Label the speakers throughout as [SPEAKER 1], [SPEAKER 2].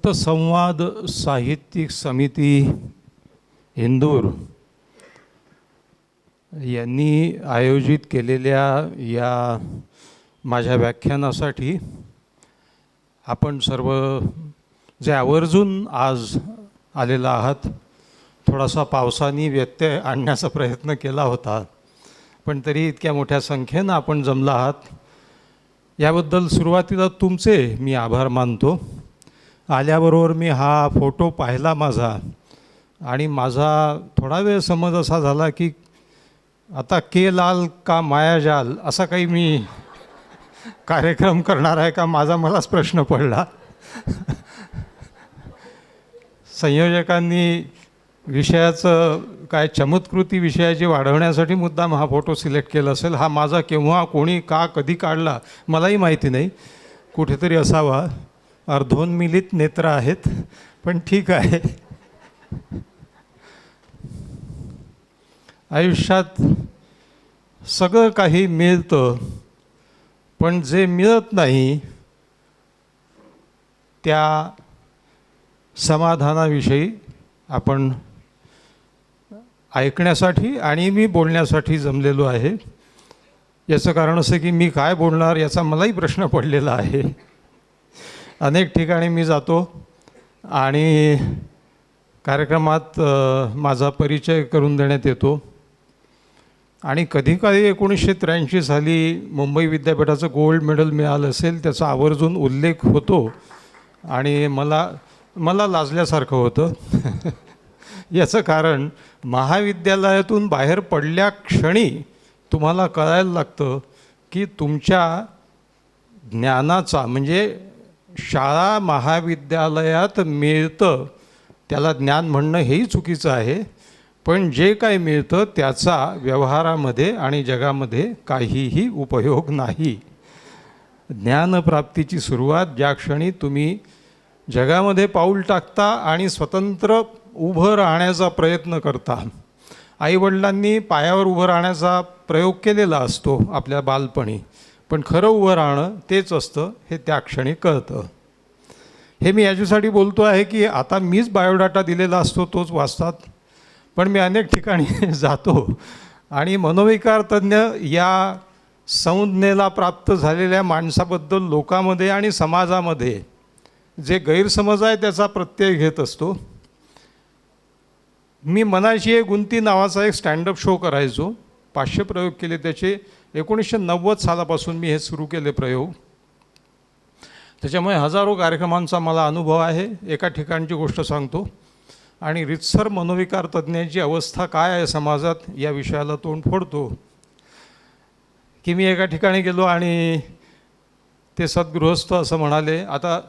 [SPEAKER 1] सप्तसंवाद साहित्यिक समिती इंदूर यांनी आयोजित केलेल्या या माझ्या व्याख्यानासाठी आपण सर्व जे आवर्जून आज आलेला आहात, थोडासा पावसाने व्यत्यय आणण्याचा प्रयत्न केला होता, पण तरी इतक्या मोठ्या संख्येनं आपण जमला आहात याबद्दल सुरुवातीला तुमचे मी आभार मानतो. आल्याबरोबर मी हा फोटो पाहिला माझा, आणि माझा थोडा वेळ समज असा झाला की आता के लाल का मायाजाल असा काही मी कार्यक्रम करणार आहे का, माझा मलाच प्रश्न पडला. संयोजकांनी विषयाचं काय चमत्कृती विषयाची वाढवण्यासाठी मुद्दाम हा फोटो सिलेक्ट केला असेल. हा माझा केव्हा, कोणी, का, कधी काढला मलाही माहिती नाही. कुठेतरी असावा. अर्धोन्मिलित नेत्र आहेत, पण ठीक आहे. आयुष्यात सगळं काही मिळतं, पण जे मिळत नाही त्या समाधानाविषयी आपण ऐकण्यासाठी आणि मी बोलण्यासाठी जमलेलो आहे. याचं कारण असं की मी काय बोलणार याचा मलाही प्रश्न पडलेला आहे. अनेक ठिकाणी मी जातो आणि कार्यक्रमात माझा परिचय करून देण्यात येतो, आणि कधीकधी 1983 साली मुंबई विद्यापीठाचं गोल्ड मेडल मिळालं असेल त्याचा आवर्जून उल्लेख होतो, आणि मला लाजल्यासारखं होतं. याचं कारण महाविद्यालयातून बाहेर पडल्या क्षणी तुम्हाला कळायला लागतं की तुमच्या ज्ञानाचा, म्हणजे शाळा महाविद्यालयात मिळतं त्याला ज्ञान म्हणणं हेही चुकीचं आहे, पण जे काही मिळतं त्याचा व्यवहारामध्ये आणि जगामध्ये काहीही उपयोग नाही. ज्ञानप्राप्तीची सुरुवात ज्या क्षणी तुम्ही जगामध्ये पाऊल टाकता आणि स्वतंत्र उभं राहण्याचा प्रयत्न करता. आईवडिलांनी पायावर उभं राहण्याचा प्रयोग केलेला असतो आपल्या बालपणी, पण खरं उभं राहणं तेच असतं हे त्या क्षणी कळतं. हे मी याच्यासाठी बोलतो आहे की आता मीच बायोडाटा दिलेला असतो तोच वाचतात, पण मी अनेक ठिकाणी जातो आणि मनोविकार तज्ज्ञ या संज्ञेला प्राप्त झालेल्या माणसाबद्दल लोकांमध्ये आणि समाजामध्ये जे गैरसमज आहे त्याचा प्रत्यय घेत असतो. मी मनाची एक गुंती नावाचा एक स्टँडअप शो करायचो. 500 प्रयोग केले त्याचे. 1990 सालापासून मी हे सुरू केले प्रयोग. त्याच्यामुळे हजारो कार्यक्रमांचा मला अनुभव आहे. एका ठिकाणची गोष्ट सांगतो, आणि रितसर मनोविकार तज्ज्ञाची अवस्था काय आहे समाजात या विषयाला तोंड फोडतो. की मी एका ठिकाणी गेलो आणि ते सद्गृहस्थ असं म्हणाले, आता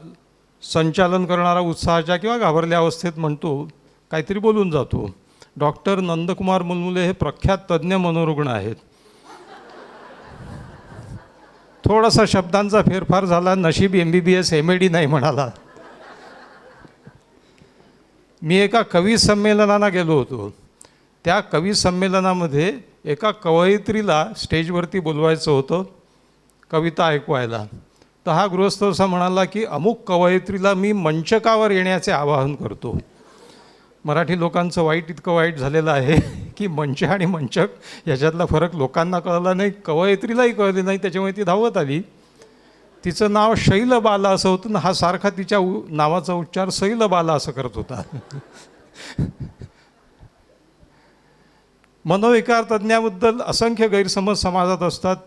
[SPEAKER 1] संचालन करणारा उत्साहाच्या किंवा घाबरल्या अवस्थेत म्हणतो, काहीतरी बोलून जातो. डॉक्टर नंदकुमार मुलमुले हे प्रख्यात तज्ज्ञ मनोरुग्ण आहेत. थोडासा शब्दांचा फेरफार झाला, नशीब MBBS MAD नाही म्हणाला. मी एका कवी संमेलनाला गेलो होतो. त्या कवी संमेलनामध्ये एका कवयित्रीला स्टेजवरती बोलवायचं होतं कविता ऐकवायला. तर हा गृहस्थ असा म्हणाला की अमुक कवयित्रीला मी मंचकावर येण्याचे आवाहन करतो. मराठी लोकांचं वाईट इतकं वाईट झालेलं आहे की मंच आणि मंचक याच्यातला फरक लोकांना कळला नाही, कवयित्रीलाही कळले नाही. त्याच्यामुळे ती धावत आली. तिचं नाव शैलबाला असं होतं ना, हा सारखा तिच्या नावाचा उच्चार शैलबाला असं करत होता. मनोविकार तज्ज्ञाबद्दल असंख्य गैरसमज समाजात असतात.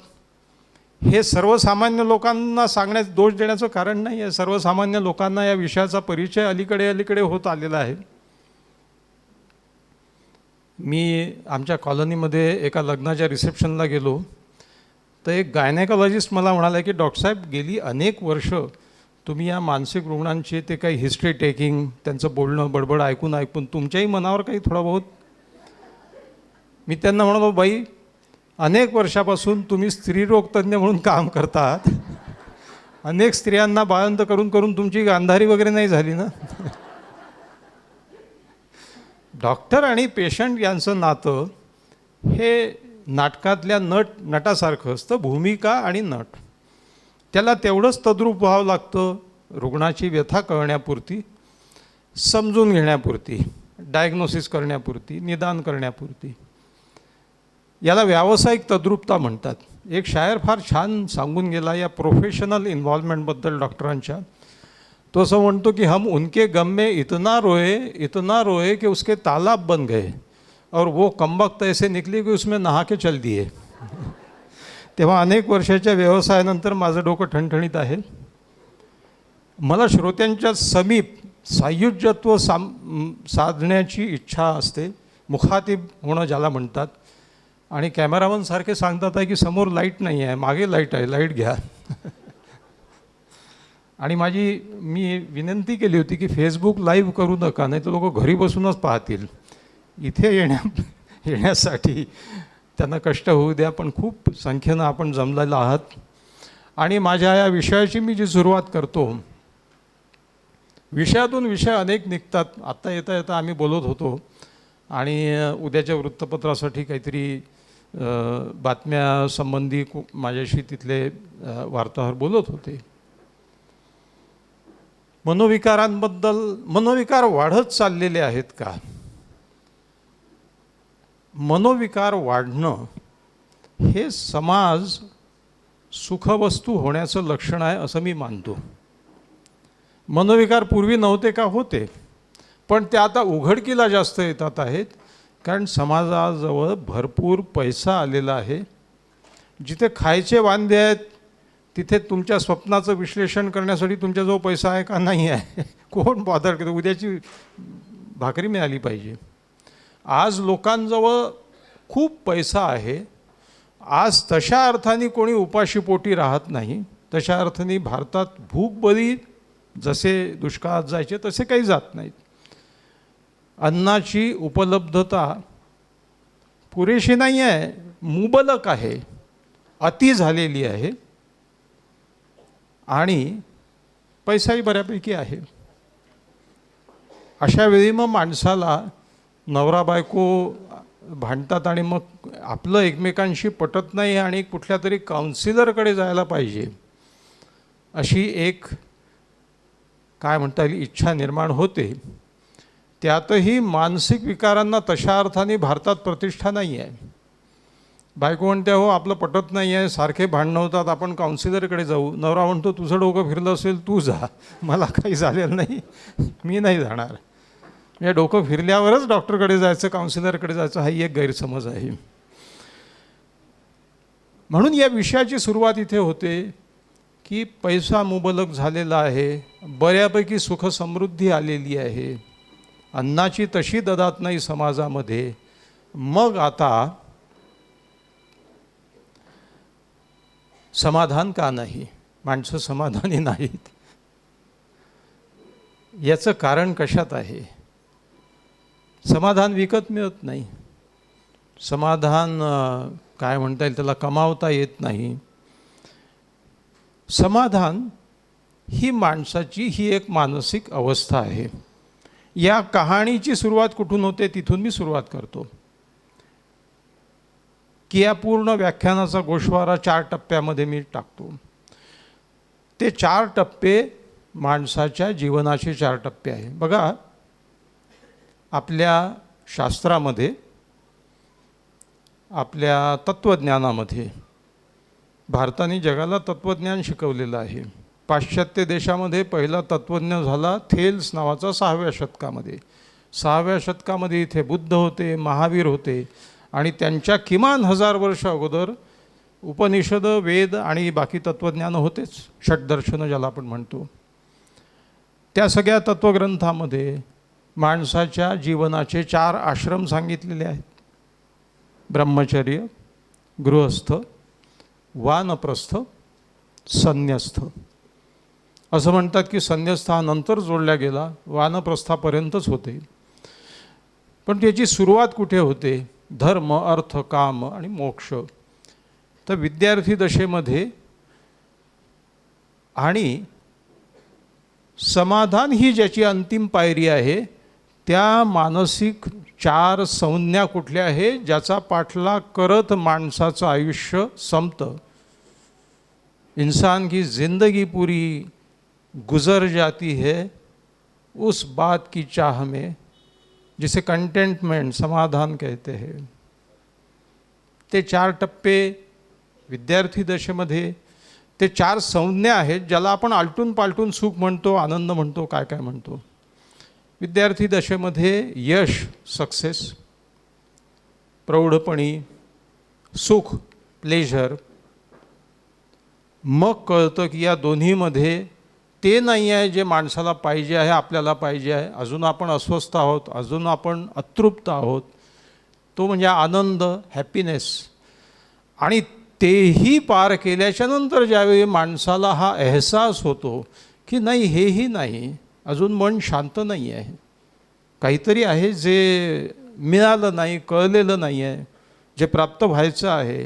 [SPEAKER 1] हे सर्वसामान्य लोकांना सांगण्यास, दोष देण्याचं कारण नाही आहे. सर्वसामान्य लोकांना या विषयाचा परिचय अलीकडे होत आलेला आहे. मी आमच्या कॉलनीमध्ये एका लग्नाच्या रिसेप्शनला गेलो, तर एक गायनेकॉलॉजिस्ट मला म्हणाला की डॉक्टरसाहेब, गेली अनेक वर्ष तुम्ही या मानसिक रुग्णांची ते काही हिस्ट्री टेकिंग, त्यांचं बोलणं बडबड ऐकून तुमच्याही मनावर काही थोडा बहुत. मी त्यांना म्हणालो, बाई, अनेक वर्षापासून तुम्ही स्त्रीरोग तज्ज्ञ म्हणून काम करतात. अनेक स्त्रियांना बाळंत करून तुमची गांधारी वगैरे नाही झाली ना. डॉक्टर आणि पेशंट यांचं नातं हे नाटकातल्या नटासारखं असतं. भूमिका आणि नट त्याला तेवढंच तद्रूप व्हावं लागतं रुग्णाची व्यथा कळण्यापुरती. समजून घेण्यापुरती, डायग्नोसिस करण्यापुरती, निदान करण्यापुरती. याला व्यावसायिक तद्रुपता म्हणतात. एक शायर फार छान सांगून गेला या प्रोफेशनल इन्व्हॉल्वमेंटबद्दल डॉक्टरांच्या. तो असं म्हणतो की हम उनके गम में इतना रोए कि उसके तालाब बन गए और वो कमबख्त ऐसे निकली की उसमें नहा के चल दिए. तेव्हा अनेक वर्षाच्या व्यवसायानंतर माझं डोकं ठणठणीत आहे. मला श्रोत्यांच्या समीप सायुज्यत्व साधण्याची इच्छा असते, मुखातिब होणं ज्याला म्हणतात. आणि कॅमेरामन सारखे सांगतात आहे की समोर लाईट नाही आहे, मागे लाईट आहे, लाईट घ्या. आणि मी विनंती केली होती की फेसबुक लाईव्ह करू नका, नाही तर लोक घरी बसूनच पाहतील. इथे येण्यासाठी त्यांना कष्ट होऊ द्या. पण खूप संख्येनं आपण जमलेला आहात. आणि माझ्या या विषयाची मी जी सुरुवात करतो, विषयातून विषय अनेक निघतात. आत्ता येता येता आम्ही बोलत होतो आणि उद्याच्या वृत्तपत्रासाठी काहीतरी बातम्यासंबंधी माझ्याशी तिथले वार्ताहर बोलत होते. मनोविकार वाढत चाललेले आहेत का? मनोविकार वाढणं हे समाज सुखवस्तू होण्याचं लक्षण आहे असं मी मानतो. मनोविकार पूर्वी नव्हते का? होते, पण ते आता उघडकीला जास्त येतात आहेत. कारण समाजाजवळ भरपूर पैसा आलेला आहे. जिथे खायचे वांदे आहेत तिथे तुमच्या स्वप्नाचं विश्लेषण करण्यासाठी तुमच्याजवळ पैसा आहे का नाही आहे कोण बॉदर करतो? उद्याची भाकरी मिळाली पाहिजे. आज लोकांजवळ खूप पैसा आहे. आज तशा अर्थाने कोणी उपाशीपोटी राहत नाही. तशा अर्थाने भारतात भूकबळी जसे दुष्काळात जायचे तसे काही जात नाहीत. अन्नाची उपलब्धता पुरेशी नाही आहे, मुबलक आहे, अति झालेली आहे. आणि पैसाही बऱ्यापैकी आहे. अशा वेळी मग माणसाला नवरा बायको भांडतात आणि मग आपलं एकमेकांशी पटत नाही आणि कुठल्या तरी काउन्सिलरकडे जायला पाहिजे अशी एक काय म्हणता येईल इच्छा निर्माण होते. त्यातही मानसिक विकारांना तशा अर्थाने भारतात प्रतिष्ठा नाही आहे. बायको म्हणते हो आपलं पटत नाही आहे, सारखे भांडणं होतात, आपण काउन्सिलरकडे जाऊ. नवरा म्हणतो तुझं डोकं फिरलं असेल तू जा, मला काही झालेलं नाही, मी नाही जाणार. म्हणजे डोकं फिरल्यावरच डॉक्टरकडे जायचं, काउन्सिलरकडे जायचं हाही एक गैरसमज आहे. म्हणून या विषयाची सुरुवात इथे होते की पैसा मुबलक झालेला आहे, बऱ्यापैकी सुखसमृद्धी आलेली आहे, अन्नाची तशी ददात नाही समाजामध्ये. मग आता समाधान का नाही? माणसं समाधानी नाहीत. याचं कारण कशात आहे? समाधान विकत मिळत नाही. समाधान काय म्हणता येईल त्याला कमावता येत नाही. समाधान ही माणसाची ही एक मानसिक अवस्था आहे. या कहाणीची सुरुवात कुठून होते तिथून मी सुरुवात करतो की या पूर्ण व्याख्यानाचा गोषवारा 4 टप्प्यामध्ये मी टाकतो. ते 4 टप्पे माणसाच्या जीवनाचे 4 टप्पे आहे. बघा, आपल्या शास्त्रामध्ये, आपल्या तत्त्वज्ञानामध्ये भारताने जगाला तत्त्वज्ञान शिकवलेलं आहे. पाश्चात्य देशामध्ये पहिला तत्त्वज्ञ झाला थेल्स नावाचा 6व्या शतकामध्ये. 6व्या शतकामध्ये इथे बुद्ध होते, महावीर होते आणि त्यांच्या किमान 1000 वर्ष अगोदर उपनिषद, वेद आणि बाकी तत्त्वज्ञान होतेच, षड्दर्शनं ज्याला आपण म्हणतो. त्या सगळ्या तत्त्वग्रंथामध्ये माणसाच्या जीवनाचे 4 आश्रम सांगितलेले आहेत. ब्रह्मचर्य, गृहस्थ, वानप्रस्थ, संन्यस्थ. असं म्हणतात की संन्यस्थ हा नंतर जोडला गेला, वानप्रस्थापर्यंतच होते. पण त्याची सुरुवात कुठे होते? धर्म, अर्थ, काम आणि मोक्ष. तर विद्यार्थी दशेमध्ये आणि समाधान ही ज्याची अंतिम पायरी आहे, त्या मानसिक 4 संज्ञा कुठल्या आहे ज्याचा पाठलाग करत माणसाचं आयुष्य संपतं. इंसान की जिंदगी पूरी गुजर जाती है उस बात की चाह में, जिसे कंटेंटमेंट, समाधान कहते हैं, ते 4 टप्पे विद्यार्थी दशेमध्ये, ते 4 संज्ञा आहेत ज्याला आपण आलटून पालटून सुख म्हणतो, आनंद म्हणतो, काय काय म्हणतो. विद्यार्थी दशेमध्ये यश, सक्सेस, प्रौढपणी सुख, प्लेजर. मग कळतं की या दोन्हीमध्ये ते नाही आहे जे माणसाला पाहिजे आहे, आपल्याला पाहिजे आहे. अजून आपण अस्वस्थ आहोत, अजून आपण अतृप्त आहोत. तो म्हणजे आनंद, हॅपीनेस. आणि तेही पार केल्याच्या नंतर ज्यावेळी माणसाला हा अहसास होतो की नाही, हेही नाही, अजून मन शांत नाही आहे, काहीतरी आहे जे मिळालं नाही, कळलेलं नाही आहे, जे प्राप्त व्हायचं आहे,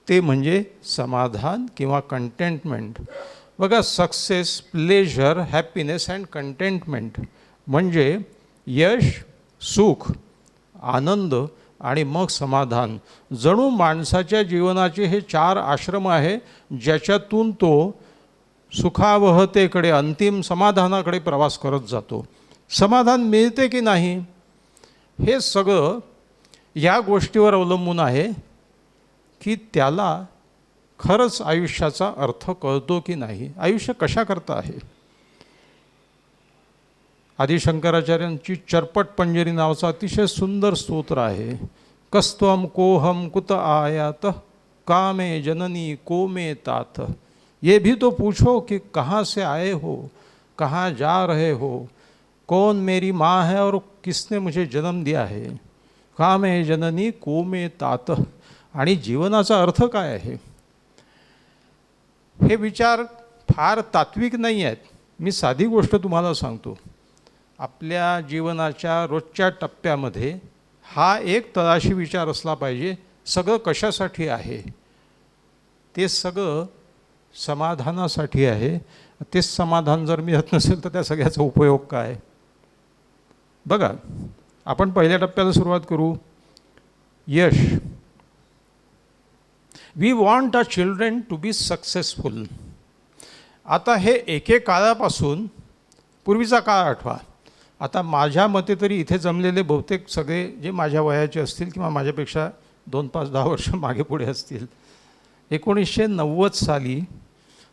[SPEAKER 1] ते म्हणजे समाधान किंवा कंटेंटमेंट. बघा, success, pleasure, happiness and contentment म्हणजे यश, सुख, आनंद आणि मग समाधान. जणू माणसाच्या जीवनाचे हे 4 आश्रम आहे ज्याच्यातून तो सुखावहतेकडे, अंतिम समाधानाकडे प्रवास करत जातो. समाधान मिळते की नाही हे सगळं या गोष्टीवर अवलंबून आहे की त्याला खरंच आयुष्याचा अर्थ कळतो की नाही, आयुष्य कशाकरता आहे. आदि शंकराचार्यांची चरपट पंजरी नावाचं अतिशय सुंदर स्तोत्र आहे. कस्त्वम कोहम कुत आयात कामे जननी को में तात. ये भी तो पूछो कि कहाँ से आए हो, कहाँ जा रहे हो, कौन मेरी माँ है और किसने मुझे जन्म दिया है. कामे जननी को में तात. आणि जीवनाचा अर्थ काय आहे हे विचार फार तात्विक नाही आहेत. मी साधी गोष्ट तुम्हाला सांगतो. आपल्या जीवनाच्या रोजच्या टप्प्यामध्ये हा एक तळाशी विचार असला पाहिजे, सगळं कशासाठी आहे. ते सगळं समाधानासाठी आहे. तेच समाधान जर मिळत नसेल तर त्या सगळ्याचा उपयोग काय. बघा, आपण पहिल्या टप्प्याला सुरुवात करू. यश. We want our children to be successful. आता हे एके काळापासून, पूर्वीचा काळ आठवा. आता माझ्या मते तरी इथे जमलेले बहुतेक सगळे जे माझ्या वयाचे असतील किंवा माझ्यापेक्षा 2, 5, 10 वर्ष मागे पुढे असतील, 1990 साली,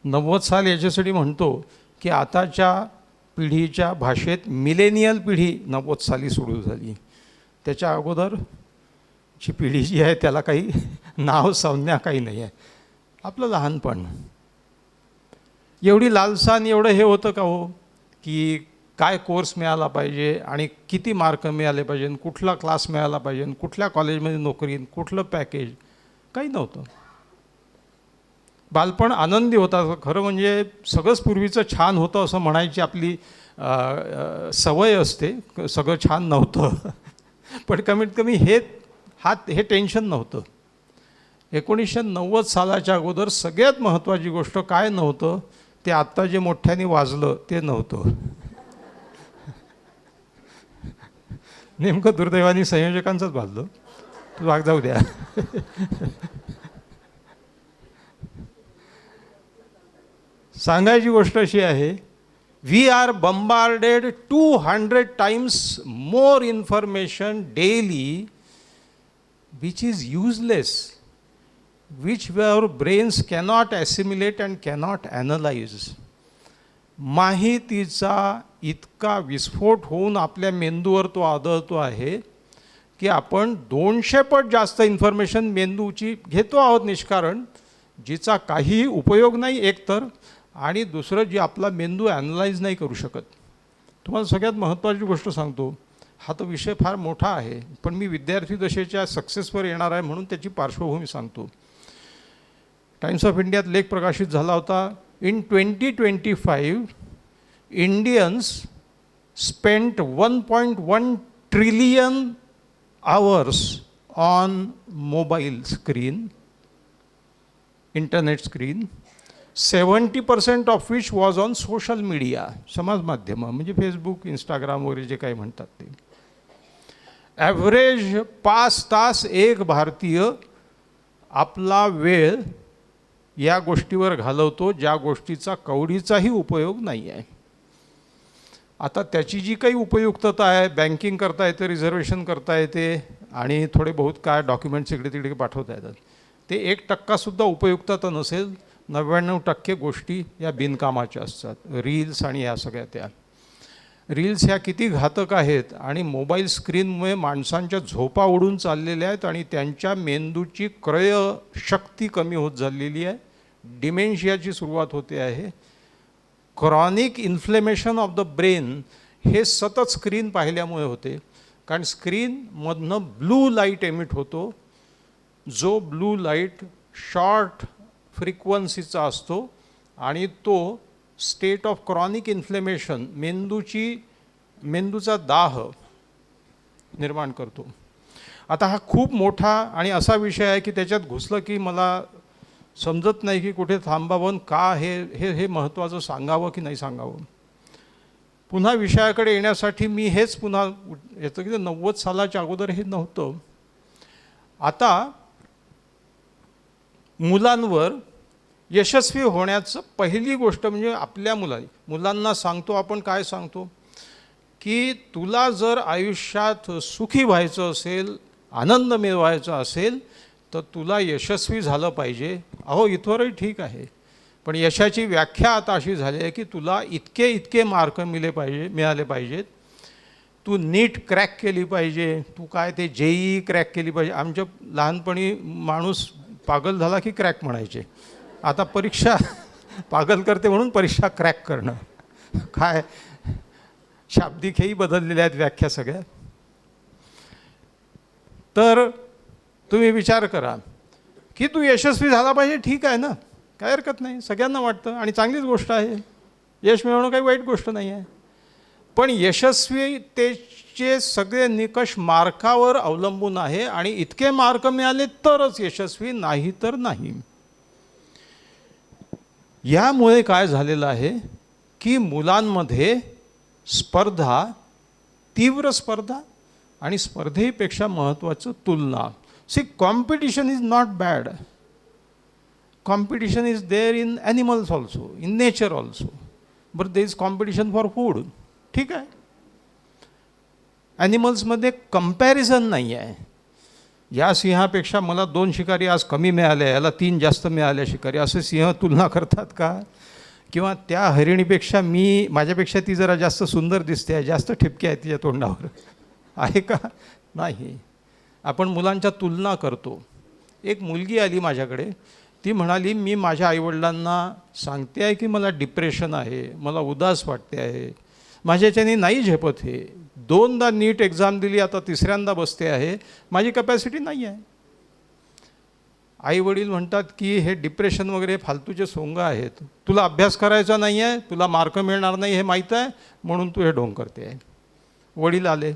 [SPEAKER 1] 90 साल याच्यासाठी म्हणतो की आताच्या पिढीच्या भाषेत मिलेनियल पिढी 90 साली सुरू झाली. त्याच्या अगोदरची पिढी जी आहे त्याला काही नाव संज्ञा काही नाही आहे. आपलं लहानपण, एवढी लालसा आणि एवढं हे होतं का हो की काय कोर्स मिळाला पाहिजे आणि किती मार्क मिळाले पाहिजे, कुठला क्लास मिळाला पाहिजे, कुठल्या कॉलेजमध्ये नोकरी, कुठलं पॅकेज, काही नव्हतं. बालपण आनंदी होता. खरं म्हणजे सगळंच पूर्वीचं छान होतं असं म्हणायची आपली सवय असते. सगळं छान नव्हतं पण कमीत कमी हे टेन्शन नव्हतं. 1990 सालाच्या अगोदर सगळ्यात महत्त्वाची गोष्ट काय नव्हतं, ते आत्ता जे मोठ्याने वाजलं ते नव्हतं. नेमकं दुर्दैवाने संयोजकांचंच वाजलं. तू वाग जाऊ द्या. सांगायची गोष्ट अशी आहे, we are bombarded 200 times more information daily which is useless, which our brains cannot assimilate and cannot analyze. माहितीचा इतका विस्फोट होऊन आपल्या मेंदूवर तो आदळतो आहे की आपण 200 पट जास्त इन्फॉर्मेशन मेंदूची घेतो आहोत निष्कारण, जिचा काहीही उपयोग नाही एकतर, आणि दुसरं जी आपला मेंदू ॲनलाइज नाही करू शकत. तुम्हाला सगळ्यात महत्त्वाची गोष्ट सांगतो. हा तो विषय फार मोठा आहे, पण मी विद्यार्थी दशेच्या सक्सेसवर येणार आहे म्हणून त्याची पार्श्वभूमी सांगतो. टाइम्स ऑफ इंडियात लेख प्रकाशित झाला होता. In 2025 Indians spent 1.1 trillion hours on mobile screen, internet screen, 70% of which was on social media, समाज माध्यमं म्हणजे फेसबुक, इंस्टाग्राम वगैरे जे काही म्हणतात ते. ॲव्हरेज 5 तास एक भारतीय आपला वेळ या गोष्टीवर घालवतो ज्या गोष्टीचा कवडीचाही उपयोग नाही आहे. आता त्याची जी काही उपयुक्तता आहे, बँकिंग करता येते, रिझर्वेशन करता येते आणि थोडे बहुत काय डॉक्युमेंट्स इकडे तिकडे पाठवता येतात, ते 1% उपयुक्तता नसेल. 99% गोष्टी या बिनकामाच्या असतात. रील्स आणि या सगळ्या त्या रील्स ह्या किती घातक आहेत आणि मोबाईल स्क्रीनमुळे माणसांच्या झोपा उडून चाललेल्या आहेत आणि त्यांच्या मेंदूची क्रयशक्ती कमी होत चाललेली आहे. डिमेन्शियाची सुरुवात होते आहे. Chronic inflammation of the brain हे सतत स्क्रीन पाहिल्यामुळे होते, कारण स्क्रीनमधनं ब्लू लाईट एमिट होतो, जो ब्लू लाईट शॉर्ट फ्रिक्वन्सीचा असतो आणि तो स्टेट ऑफ क्रॉनिक इन्फ्लेमेशन, मेंदूचा दाह निर्माण करतो. आता हा खूप मोठा आणि असा विषय आहे की त्याच्यात घुसलं की मला समजत नाही की कुठे थांबावं, का हे महत्त्वाचं सांगावं की नाही सांगावं. पुन्हा विषयाकडे येण्यासाठी मी हेच पुन्हा याचं की 90 सालाच्या अगोदर हे नव्हतं. आता मुलांवर यशस्वी होण्याचं पहिली गोष्ट म्हणजे आपल्या मुलांना सांगतो आपण, काय सांगतो की तुला जर आयुष्यात सुखी व्हायचं असेल, आनंद मिळवायचा असेल तर तुला यशस्वी झालं पाहिजे. अहो इथवरही ठीक आहे, पण यशाची व्याख्या आता अशी झाली आहे की तुला इतके मार्क मिळाले पाहिजेत, तू नीट क्रॅक केली पाहिजे, तू काय ते JEE क्रॅक केली पाहिजे. आमच्या लहानपणी माणूस पागल झाला की क्रॅक म्हणायचे. आता परीक्षा पागल करते म्हणून परीक्षा क्रॅक करणं, काय शाब्दिक हेही बदललेले आहेत व्याख्या सगळ्या. तर तुम्ही विचार करा की तू यशस्वी झाला पाहिजे, ठीक आहे ना, काय हरकत नाही, सगळ्यांना वाटतं आणि चांगलीच गोष्ट आहे. यश मिळवणं काही वाईट गोष्ट नाही आहे. पण यशस्वीतेचे सगळे निकष मार्कावर अवलंबून आहे आणि इतके मार्क मिळाले तरच यशस्वी, नाही तर नाही. यामुळे काय झालेलं आहे की मुलांमध्ये स्पर्धा, तीव्र स्पर्धा आणि स्पर्धेपेक्षा महत्त्वाचं तुलना. See, competition is not bad. Competition is there in animals also, in nature also, but there is competition for food. ठीक आहे, ॲनिमल्समध्ये कंपॅरिझन नाही आहे. या सिंहापेक्षा मला 2 शिकारी आज कमी मिळाल्या, याला 3 जास्त मिळाल्या शिकारी, असे सिंह तुलना करतात का? किंवा त्या हरिणीपेक्षा माझ्यापेक्षा ती जरा जास्त सुंदर दिसते आहे, जास्त ठिपके आहेत तिच्या तोंडावर, आहे का? नाही. आपण मुलांच्या तुलना करतो. एक मुलगी आली माझ्याकडे, ती म्हणाली मी माझ्या आईवडिलांना सांगते आहे की मला डिप्रेशन आहे, मला उदास वाटते आहे, माझ्याच्याने नाही झेपत हे. 2दा नीट एक्झाम दिली, आता 3ऱ्यांदा बसते आहे, माझी कपॅसिटी नाही आहे. आई वडील म्हणतात की हे डिप्रेशन वगैरे फालतूचे सोंग आहेत, तुला अभ्यास करायचा नाही आहे, तुला मार्क मिळणार नाही हे माहीत आहे, म्हणून तू हे ढोंग करते आहे. वडील आले,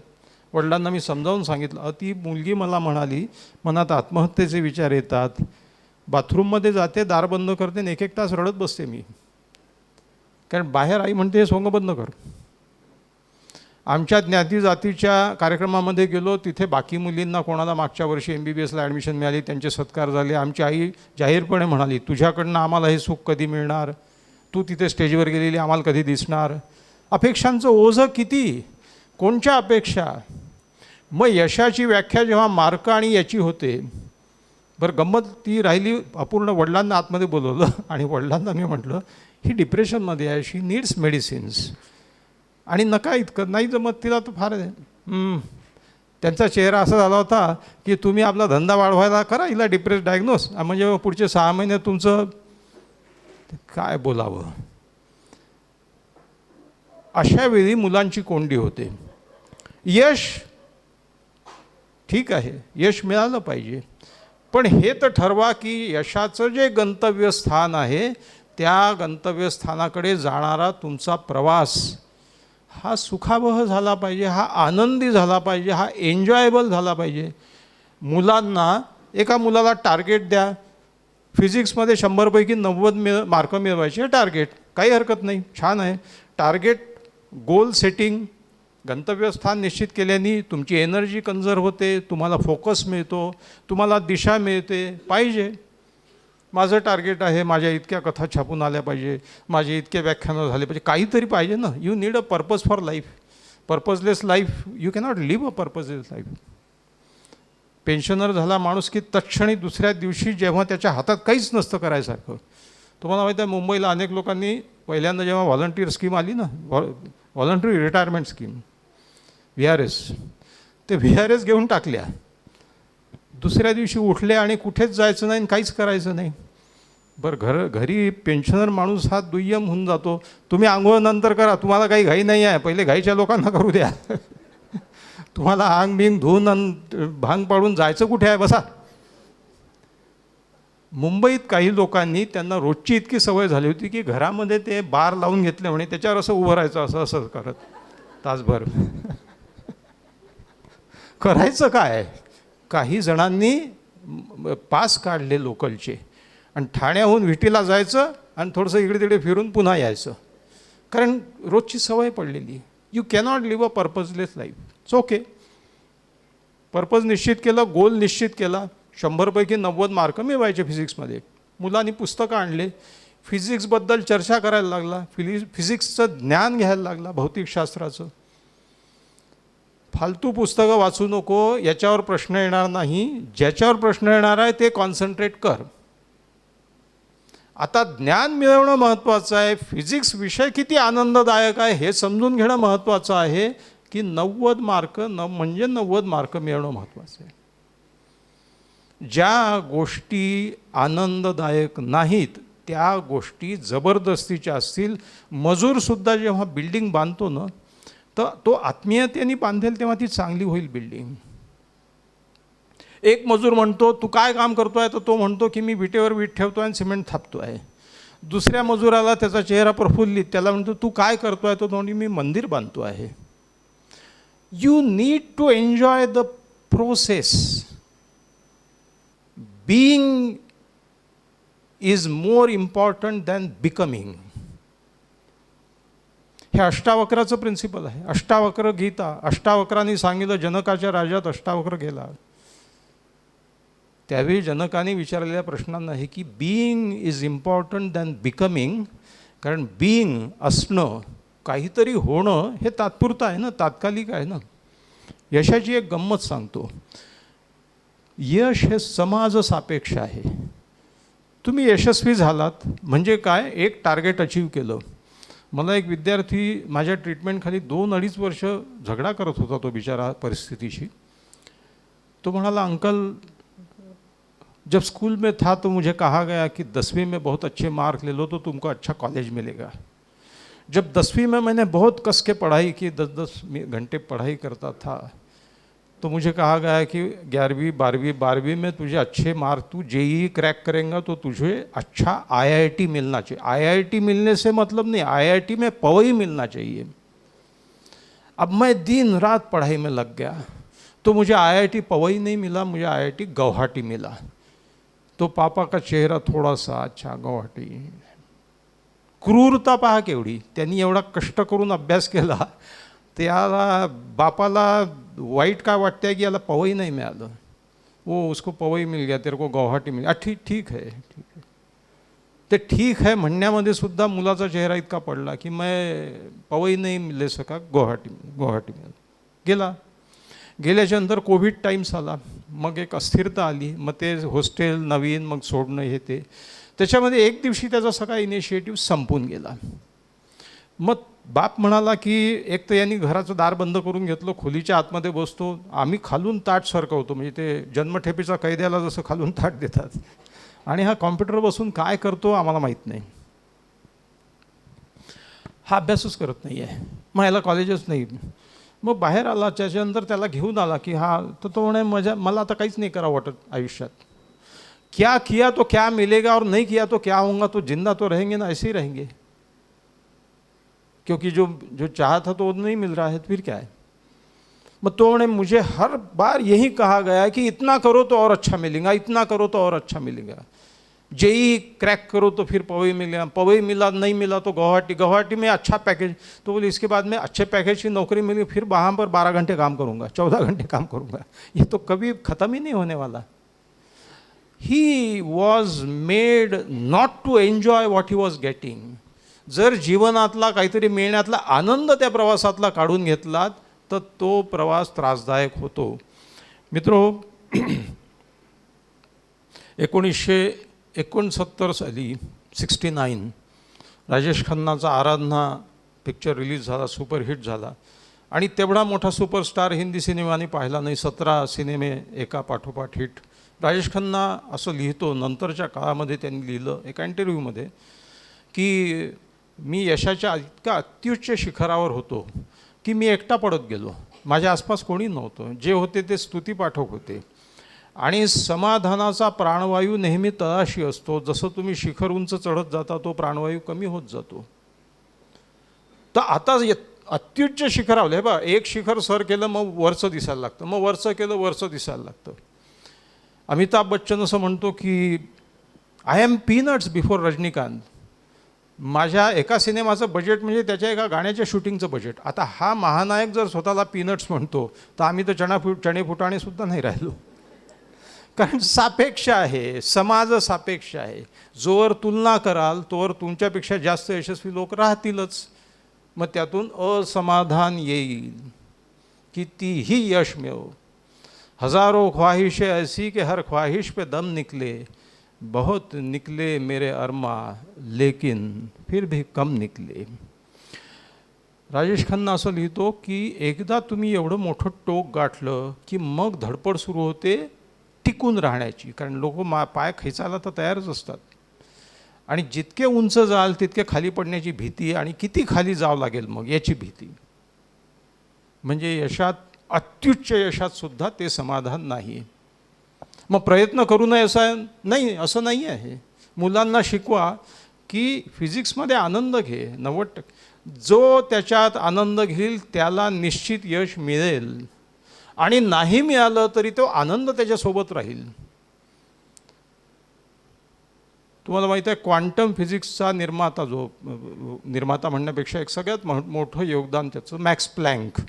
[SPEAKER 1] वडिलांना मी समजावून सांगितलं. ती मुलगी मला म्हणाली मनात आत्महत्येचे विचार येतात, बाथरूममध्ये जाते, दार बंद करते आणि 1-1 तास रडत बसते मी, कारण बाहेर आई म्हणते हे सोंग बंद कर. आमच्या ज्ञाती जातीच्या कार्यक्रमामध्ये गेलो, तिथे बाकी मुलींना कोणाला मागच्या वर्षी MBBSला ॲडमिशन मिळाली, त्यांचे सत्कार झाले. आमची आई जाहीरपणे म्हणाली तुझ्याकडनं आम्हाला हे सुख कधी मिळणार, तू तिथे स्टेजवर गेलेली आम्हाला कधी दिसणार. अपेक्षांचं ओझं किती, कोणत्या अपेक्षा. मग यशाची व्याख्या जेव्हा मार्क आणि याची होते, बरं गंमत ती राहिली, अपूर्ण. वडिलांना आतमध्ये बोलवलं आणि वडिलांना मी म्हटलं ही डिप्रेशनमध्ये आहे, शी नीड्स मेडिसिन्स, आणि नका इतकं, नाही जमत तिला तर फार आहे. त्यांचा चेहरा असा झाला होता की तुम्ही आपला धंदा वाढवायला करा, हिला डिप्रेस डायग्नोस, म्हणजे पुढचे 6 महिने तुमचं काय बोलावं. अशा वेळी मुलांची कोंडी होते. यश ठीक आहे, यश मिळालं पाहिजे, पण हे तर ठरवा की यशाचं जे गंतव्यस्थान आहे त्या गंतव्यस्थानाकडे जाणारा तुमचा प्रवास हा सुखावह झाला पाहिजे, हा आनंदी झाला पाहिजे, हा एन्जॉयबल झाला पाहिजे. मुलांना, एका मुलाला टार्गेट द्या, फिजिक्समध्ये 100 पैकी 90 मार्क मिळवायचे, टार्गेट, काही हरकत नाही, छान आहे. टार्गेट, गोल सेटिंग, गंतव्यस्थान निश्चित केल्याने तुमची एनर्जी कन्झर्व होते, तुम्हाला फोकस मिळतो, तुम्हाला दिशा मिळते, पाहिजे. माझं टार्गेट आहे माझ्या इतक्या कथा छापून आल्या पाहिजे, माझे इतके व्याख्यानं झाले पाहिजे, काहीतरी पाहिजे ना. You need a purpose for life. Purposeless life, you cannot live a purposeless life. Pensioner झाला माणूस की तत्क्षणी दुसऱ्या दिवशी जेव्हा त्याच्या हातात काहीच नसतं करायसारखं. तुम्हाला माहीत आहे मुंबईला अनेक लोकांनी पहिल्यांदा जेव्हा व्हॉलंटियर स्कीम आली ना, व्हॉलंटरी रिटायरमेंट स्कीम, VRS, ते VRS घेऊन टाकल्या. दुसऱ्या दिवशी उठले आणि कुठेच जायचं नाही, काहीच करायचं नाही. बरं, घरी पेन्शनर माणूस हा दुय्यम होऊन जातो. तुम्ही आंघोळ नंतर करा, तुम्हाला काही घाई नाही आहे, पहिले घाईच्या लोकांना करू द्या. तुम्हाला आंग बिंग धुवून भांग पाडून जायचं कुठे आहे, बसा. मुंबईत काही लोकांनी, त्यांना रोजची इतकी सवय झाली होती की घरामध्ये ते बार लावून घेतले म्हणे, त्याच्यावर असं उभं राहायचं असं असं करत तासभर. करायचं काय. काही जणांनी पास काढले लोकलचे आणि ठाण्याहून विटीला जायचं आणि थोडंसं इकडे तिकडे फिरून पुन्हा यायचं, कारण रोजची सवय पडलेली. You cannot live a purposeless life. It's okay. Purpose निश्चित केलं, गोल निश्चित केला, 100पैकी 90 मार्क मिळवायचे फिजिक्समध्ये. मुलांनी पुस्तकं आणले, फिजिक्सबद्दल चर्चा करायला लागला, फिजिक्सचं ज्ञान घ्यायला लागला, भौतिकशास्त्राचं. फालतू पुस्तकं वाचू नको, याच्यावर प्रश्न येणार नाही. ज्याच्यावर प्रश्न येणार आहे ते कॉन्सन्ट्रेट कर. आता ज्ञान मिळवणं महत्त्वाचं आहे. फिजिक्स विषय किती आनंददायक आहे हे समजून घेणं महत्त्वाचं आहे, की 90 मार्क म्हणजे 90 मार्क मिळवणं महत्त्वाचं आहे. ज्या गोष्टी आनंददायक नाहीत त्या गोष्टी जबरदस्तीच्या असतील. मजूरसुद्धा जेव्हा बिल्डिंग बांधतो ना, तर तो आत्मीयतेने बांधेल तेव्हा ती चांगली होईल बिल्डिंग. एक मजूर म्हणतो तू काय काम करतो आहे, तर तो म्हणतो की मी विटेवर वीट ठेवतो आणि सिमेंट थापतो आहे. दुसऱ्या मजुराला त्याचा चेहरा प्रफुल्लित, त्याला म्हणतो तू काय करतो आहे, तो म्हणतो मी मंदिर बांधतो आहे. You need to enjoy the process. Being is more important than becoming. हे अष्टावक्राचं प्रिन्सिपल आहे. अष्टावक्र गीता. अष्टावक्रांनी सांगितलं जनकाच्या राज्यात अष्टावक्र गेला. त्यावेळी जनकाने विचारलेल्या प्रश्नांना आहे की being is important than becoming. कारण बीइंग असणं, काहीतरी होणं हे तात्पुरतं आहे ना, तात्कालिक आहे ना. यशाची एक गंमत सांगतो. यश हे समाज सापेक्ष आहे. तुम्ही यशस्वी झालात म्हणजे काय, एक टार्गेट अचीव केलं. मला एक विद्यार्थी माझ्या ट्रीटमेंटखाली 2-2.5 वर्ष झगडा करत होता तो बिचारा परिस्थितीशी. तो म्हणाला अंकल जब स्कूल में था तो मुझे कहा गया कि 10वीं में बहुत अच्छे मार्क ले लो तो तुमको अच्छा कॉलेज मिलेगा. जब 10वीं में मैंने बहुत कस के पढ़ाई की, 10-10 घंटे पढ़ाई करता था, तो मुझे कहा गया कि 11वीं 12वीं में तुझे अच्छे मार्क, तू JEE क्रैक करेंगा तो तुझे अच्छा IIT मिलना चाहिए. IIT मिलने से मतलब नहीं, IIT में पवई मिलना चाहिए. अब मैं दिन रात पढ़ाई में लग गया तो मुझे IIT पवई नहीं मिला, मुझे IIT गुवाहाटी मिला. तो पापा का चेहरा थोड़ा सा अच्छा, गुवाहाटी. क्रूरता पहा केवढी. त्यांनी एवढा कष्ट करून अभ्यास केला, त्याला बापाला वाईट काय वाटतंय की याला पवई नाही मिळालं. वो उसको पवई मिल गया, तेरे को गुवाहाटी मिल गया. ठीक है. ते ठीक है म्हणण्यामध्ये सुद्धा मुलाचा चेहरा इतका पडला की मैं पवई नाही मिले सका, गुवाहाटी मिळालं. गेला. गेल्याच्या नंतर कोविड टाईम्स आला, मग एक अस्थिरता आली. मग ते हॉस्टेल नवीन, मग सोडणं हे ते. त्याच्यामध्ये एक दिवशी त्याचा सगळा इनिशिएटिव्ह संपून गेला. मग बाप म्हणाला की एक तर यांनी घराचं दार बंद करून घेतलं, खोलीच्या आतमध्ये बसतो. आम्ही खालून ताट सरकवतो, म्हणजे ते जन्मठेपेचा कैद्याला जसं खालून ताट देतात, आणि हा कॉम्प्युटर बसून काय करतो आम्हाला माहीत नाही. हा अभ्यासच करत नाही आहे. मग याला कॉलेजच नाही. मग बाहेर आला, त्याच्यानंतर त्याला घेऊन आला की हा, तर तो म्हणे मला आता काहीच नाही करावं वाटत आयुष्यात. क्या किया तो क्या मिलेगा और नहीं किया तो क्या होगा, तो जिंदा तो रहेंगे ना, ऐसे ही रहेंगे, क्योंकि जो चाहा था तो नहीं मिल रहा है, तो फिर क्या है. मग तो म्हणे मुझे हर बार यही कहा गया है कि इतना करो तो और अच्छा मिलेगा, इतना करो तो और अच्छा मिलेगा. JEE क्रैक करो तो फिर पवई मिलेगा, पवई मिला नहीं मिला तो गुवाहाटी में अच्छा पैकेज. तो बोले इसके बाद में अच्छे पैकेज की नौकरी मिली, फिर वहाँ पर 12 घंटे काम करूँगा, 14 घंटे काम करूँगा. ये तो कभी ख़त्म ही नहीं होने वाला. He was made not to enjoy what he was getting. जर जीवनातला काहीतरी मिळण्यातला आनंद त्या प्रवासातला काढून घेतलात तर तो प्रवास त्रासदायक होतो. मित्रो, 1969 साली 69 राजेश खन्नाचा आराधना पिक्चर रिलीज झाला, सुपरहिट झाला आणि तेवढा मोठा सुपरस्टार हिंदी सिनेमाने पाहिला नाही. 17 सिनेमे एका पाठोपाठ हिट. राजेश खन्ना असं लिहितो, नंतरच्या काळामध्ये त्यांनी लिहिलं एका इंटरव्ह्यूमध्ये की मी यशाच्या इतका अत्युच्च शिखरावर होतो की मी एकटा पडत गेलो. माझ्या आसपास कोणी नव्हतं. जे होते ते स्तुतीपाठक होते. आणि समाधानाचा प्राणवायू नेहमी तळाशी असतो. जसं तुम्ही शिखर उंच चढत जाता तो प्राणवायू कमी होत जातो. तर आता अत्युच्च शिखरावलं हे बा, एक शिखर सर केलं मग वरचं दिसायला लागतं, मग वरचं केलं वरचं दिसायला लागतं. अमिताभ बच्चन असं म्हणतो की I am peanuts before Rajinikanth. माझ्या एका सिनेमाचं बजेट म्हणजे त्याच्या एका गाण्याच्या शूटिंगचं बजेट. आता हा महानायक जर स्वतःला पीनट्स म्हणतो तर आम्ही तर चणेफुटाणेसुद्धा नाही राहिलो. कारण सापेक्ष आहे, समाज सापेक्ष आहे. जोवर तुलना कराल तोवर तुमच्यापेक्षा जास्त यशस्वी लोक राहतीलच. मग त्यातून असमाधान येईल. कितीही यश मिळो, हजारों ख्वाहिशें ऐसी कि हर ख्वाहिश पे दम निकले, बहुत निकले मेरे अरमा लेकिन फिर भी कम निकले. राजेश खन्ना असं लिहितो की एकदा तुम्ही एवढं मोठं टोक गाठलं की मग धडपड सुरू होते टिकून राहण्याची. कारण लोक पाय खेचायला तर तयारच असतात. आणि जितके उंच जाल तितके खाली पडण्याची भीती आणि किती खाली जावं लागेल मग याची भीती. म्हणजे यशात, अत्युच्च यशात सुद्धा ते समाधान नाही. मग प्रयत्न करू नये असं नाही, असं नाही आहे. मुलांना शिकवा की फिजिक्समध्ये आनंद घे. 90% जो त्याच्यात आनंद घेईल त्याला निश्चित यश मिळेल. आणि नाही मिळालं तरी तो आनंद त्याच्यासोबत राहील. तुम्हाला माहीत आहे क्वांटम फिजिक्सचा निर्माता, जो निर्माता म्हणण्यापेक्षा एक सगळ्यात मोठं योगदान त्याचं मॅक्स प्लँक.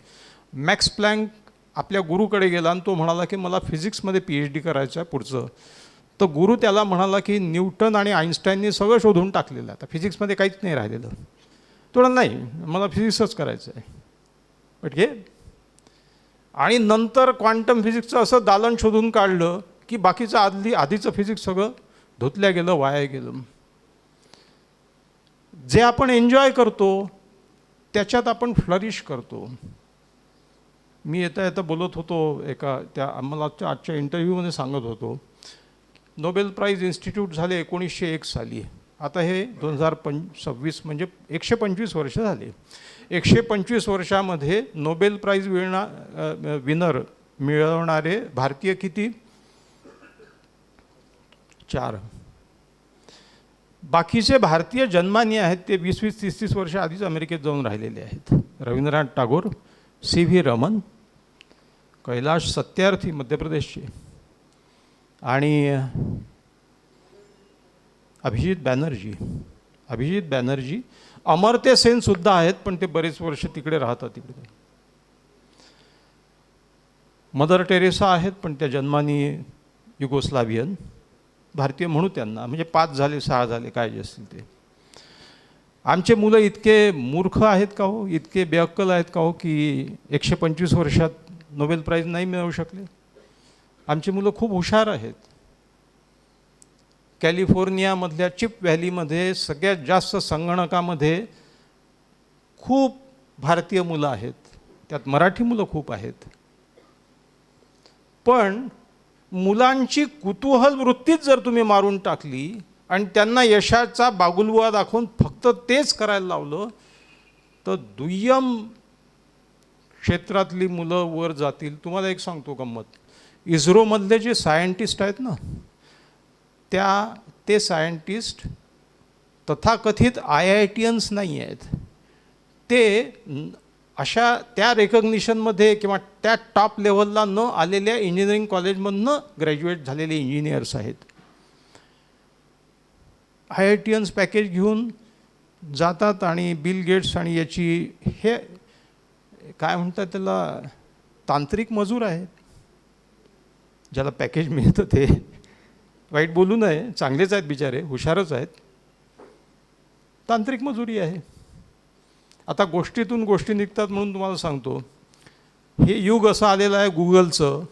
[SPEAKER 1] मॅक्स प्लँक आपल्या गुरुकडे गेला आणि तो म्हणाला की मला फिजिक्समध्ये PhD करायचं आहे पुढचं. तर गुरु त्याला म्हणाला की न्यूटन आणि आईन्स्टाईननी सगळं शोधून टाकलेलं आहे, आता फिजिक्समध्ये काहीच नाही राहिलेलं. तो म्हणाला नाही, मला फिजिक्सच करायचं आहे. बट घे. आणि नंतर क्वांटम फिजिक्सचं असं दालन शोधून काढलं की बाकीचं आधीचं फिजिक्स सगळं धुतल्या गेलं, वाया गेलं. जे आपण एन्जॉय करतो त्याच्यात आपण फ्लरिश करतो. मी येता येता बोलत होतो एका त्या आम्हाला आजच्या इंटरव्ह्यूमध्ये सांगत होतो, नोबेल प्राईज इन्स्टिट्यूट झाले 1901 साली. आता हे 2026 म्हणजे 125 वर्ष झाले. 125 वर्षामध्ये नोबेल प्राईज विनर मिळवणारे भारतीय किती? 4. बाकीचे भारतीय जन्मानी आहेत ते 20-20, 30-30 वर्ष आधीच अमेरिकेत जाऊन राहिलेले आहेत. रवींद्रनाथ टागोर, C.V. रमन, कैलाश सत्यार्थी मध्य प्रदेशचे, आणि अभिजित बॅनर्जी, अमर्त्य सेनसुद्धा आहेत पण ते बरेच वर्ष तिकडे राहतात. तिकडे मदर टेरेसा आहेत पण त्या जन्मानी युगोस्लावियन. भारतीय म्हणू त्यांना, म्हणजे 5 झाले 6 झाले काय जे असतील ते. आमचे मुलं इतके मूर्ख आहेत का हो, इतके बेअक्कल आहेत का हो की 125 वर्षात नोबेल प्राईज नाही मिळवू शकले? आमची मुलं खूप हुशार आहेत. कॅलिफोर्नियामधल्या चिप व्हॅलीमध्ये सगळ्यात जास्त संगणकामध्ये खूप भारतीय मुलं आहेत, त्यात मराठी मुलं खूप आहेत. पण मुलांची कुतूहल वृत्तीच जर तुम्ही मारून टाकली आणि त्यांना यशाचा बागुलबुवा दाखवून फक्त तेच करायला लावलं तर दुय्यम क्षेत्रातली मुलं वर जातील. तुम्हाला एक सांगतो गंमत, इस्रोमधले जे सायंटिस्ट आहेत ना, ते सायंटिस्ट तथाकथित IITians नाही आहेत. ते अशा त्या रेकग्निशनमध्ये किंवा त्या टॉप लेवलला न आलेल्या इंजिनिअरिंग कॉलेजमधनं ग्रॅज्युएट झालेले इंजिनियर्स आहेत. IITians पॅकेज घेऊन जातात आणि बिल गेट्स आणि याची हे काय म्हणतात त्याला, तांत्रिक मजूर आहेत ज्याला पॅकेज मिळतं ते. वाईट बोलू नये, चांगलेच आहेत बिचारे, हुशारच आहेत. तांत्रिक मजुरी आहे. आता गोष्टीतून गोष्टी निघतात म्हणून तुम्हाला सांगतो, हे युग असं आलेलं आहे गुगलचं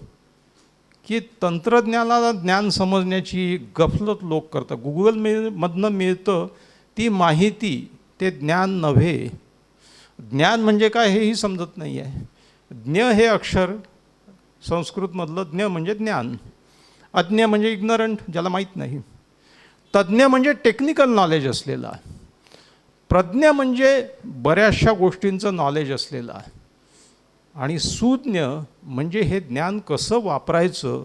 [SPEAKER 1] की तंत्रज्ञानाला ज्ञान समजण्याची गफलत लोक करतात. गुगल मधनं मिळतं ती माहिती, ते ज्ञान नव्हे. ज्ञान म्हणजे काय हेही समजत नाही आहे. ज्ञ हे अक्षर संस्कृतमधलं, ज्ञ म्हणजे ज्ञान, अज्ञ म्हणजे इग्नरंट, ज्याला माहीत नाही. तज्ज्ञ म्हणजे टेक्निकल नॉलेज असलेला, प्रज्ञ म्हणजे बऱ्याचशा गोष्टींचं नॉलेज असलेला, आणि सुज्ञ म्हणजे हे ज्ञान कसं वापरायचं,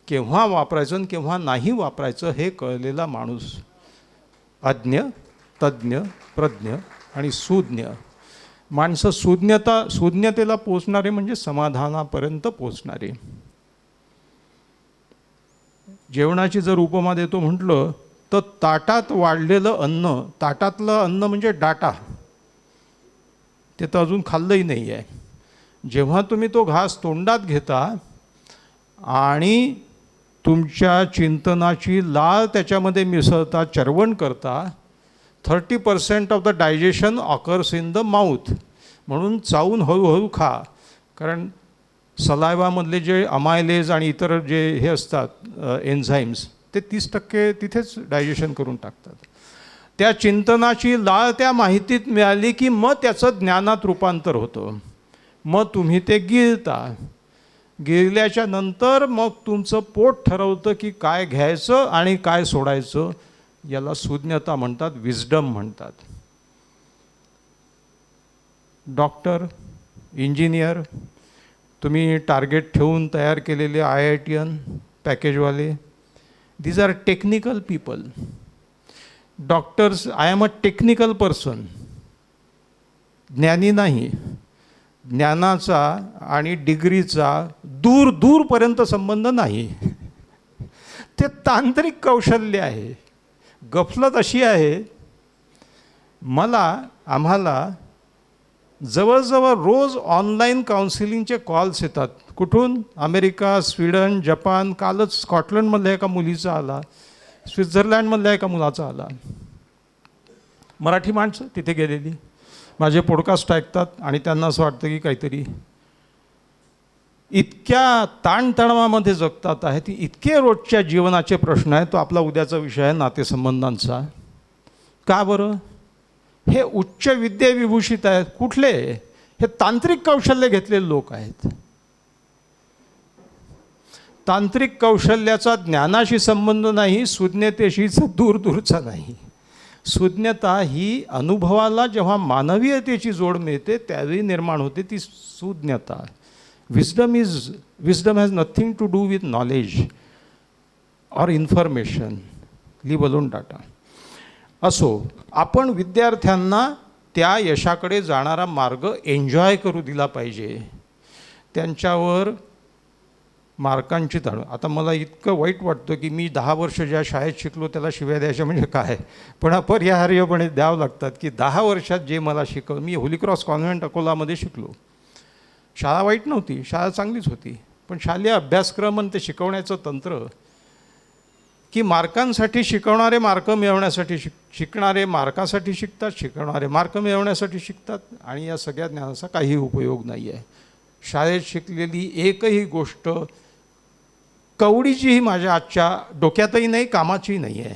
[SPEAKER 1] केव्हा वापरायचं आणि केव्हा नाही वापरायचं हे कळलेला माणूस. अज्ञ, तज्ज्ञ, प्रज्ञ आणि सुज्ञ. माणसं सुज्ञतेला पोचणारे म्हणजे समाधानापर्यंत पोचणारे. जेवणाची जर उपमा देतो म्हटलं तर ताटात वाढलेलं अन्न, ताटातलं अन्न म्हणजे डाटा, ते तर अजून खाल्लंही नाही आहे. जेव्हा तुम्ही तो घास तोंडात घेता आणि तुमच्या चिंतनाची लाळ त्याच्यामध्ये मिसळता, चर्वण करता, 30% of the digestion occurs in the mouth. म्हणून चावून हळूहळू खा, कारण सलायवामधले जे अमायलेज आणि इतर जे हे असतात एन्झाईम्स, ते 30% तिथेच डायजेशन करून टाकतात. त्या चिंतनाची लाळ त्या माहितीत मिळाली की मग त्याचं ज्ञानात रूपांतर होतं. मग तुम्ही ते गिळता. गिळल्याच्या नंतर मग तुमचं पोट ठरवतं की काय घ्यायचं आणि काय सोडायचं. याला सुज्ञता म्हणतात, विजडम म्हणतात. डॉक्टर, इंजिनियर, तुम्ही टार्गेट ठेवून तयार केलेले IITian पॅकेजवाले, these are technical people. Doctors, I am a technical person, ज्ञानी नाही. ज्ञानाचा आणि डिग्रीचा दूर दूरपर्यंत संबंध नाही. ते तांत्रिक कौशल्य आहे. गफलत अशी आहे, आम्हाला जवळजवळ रोज ऑनलाईन काउन्सिलिंगचे कॉल्स येतात. कुठून? America, Sweden, Japan. कालच स्कॉटलंडमधल्या एका मुलीचा आला, स्वित्झर्लंडमधल्या एका मुलाचा आला. मराठी माणसं तिथे गेलेली, माझे पॉडकास्ट ऐकतात आणि त्यांना असं वाटतं की काहीतरी इतक्या ताणतणावामध्ये जगतात आहे. ती इतके रोजच्या जीवनाचे प्रश्न आहेत. तो आपला उद्याचा विषय आहे नातेसंबंधांचा. का बरं? हे उच्च विद्याविभूषित आहेत. कुठले? हे तांत्रिक कौशल्य घेतलेले लोक आहेत. तांत्रिक कौशल्याचा ज्ञानाशी संबंध नाही, सुज्ञतेशीच दूरचा नाही. सुज्ञता ही अनुभवाला जेव्हा मानवीयतेची जोड मिळते त्यावेळी निर्माण होते ती सुज्ञता. Wisdom has nothing to do with knowledge or information, live alone data. असो, आपण विद्यार्थ्यांना त्या यशाकडे जाणारा मार्ग एन्जॉय करू दिला पाहिजे. त्यांच्यावर मार्कांची ताण. आता मला इतकं वाईट वाटतं की मी 10 वर्ष ज्या शाळेत शिकलो त्याला शिव्या द्यायच्या म्हणजे काय, पण अपरिहार्यपणे द्यावं लागतात की 10 वर्षात जे मला मी होली क्रॉस कॉन्व्हेंट अकोलामध्ये शिकलो. शाळा वाईट नव्हती, शाळा चांगलीच होती, पण शालेय अभ्यासक्रम आणि ते शिकवण्याचं तंत्र की मार्कांसाठी शिकवणारे मार्क मिळवण्यासाठी शिकणारे मार्कासाठी शिकतात, शिकवणारे मार्क मिळवण्यासाठी शिकतात, आणि या सगळ्या ज्ञानाचा काही उपयोग नाही आहे. शाळेत शिकलेली एकही गोष्ट कवडीचीही माझ्या आजच्या डोक्यातही नाही, कामाचीही नाही आहे.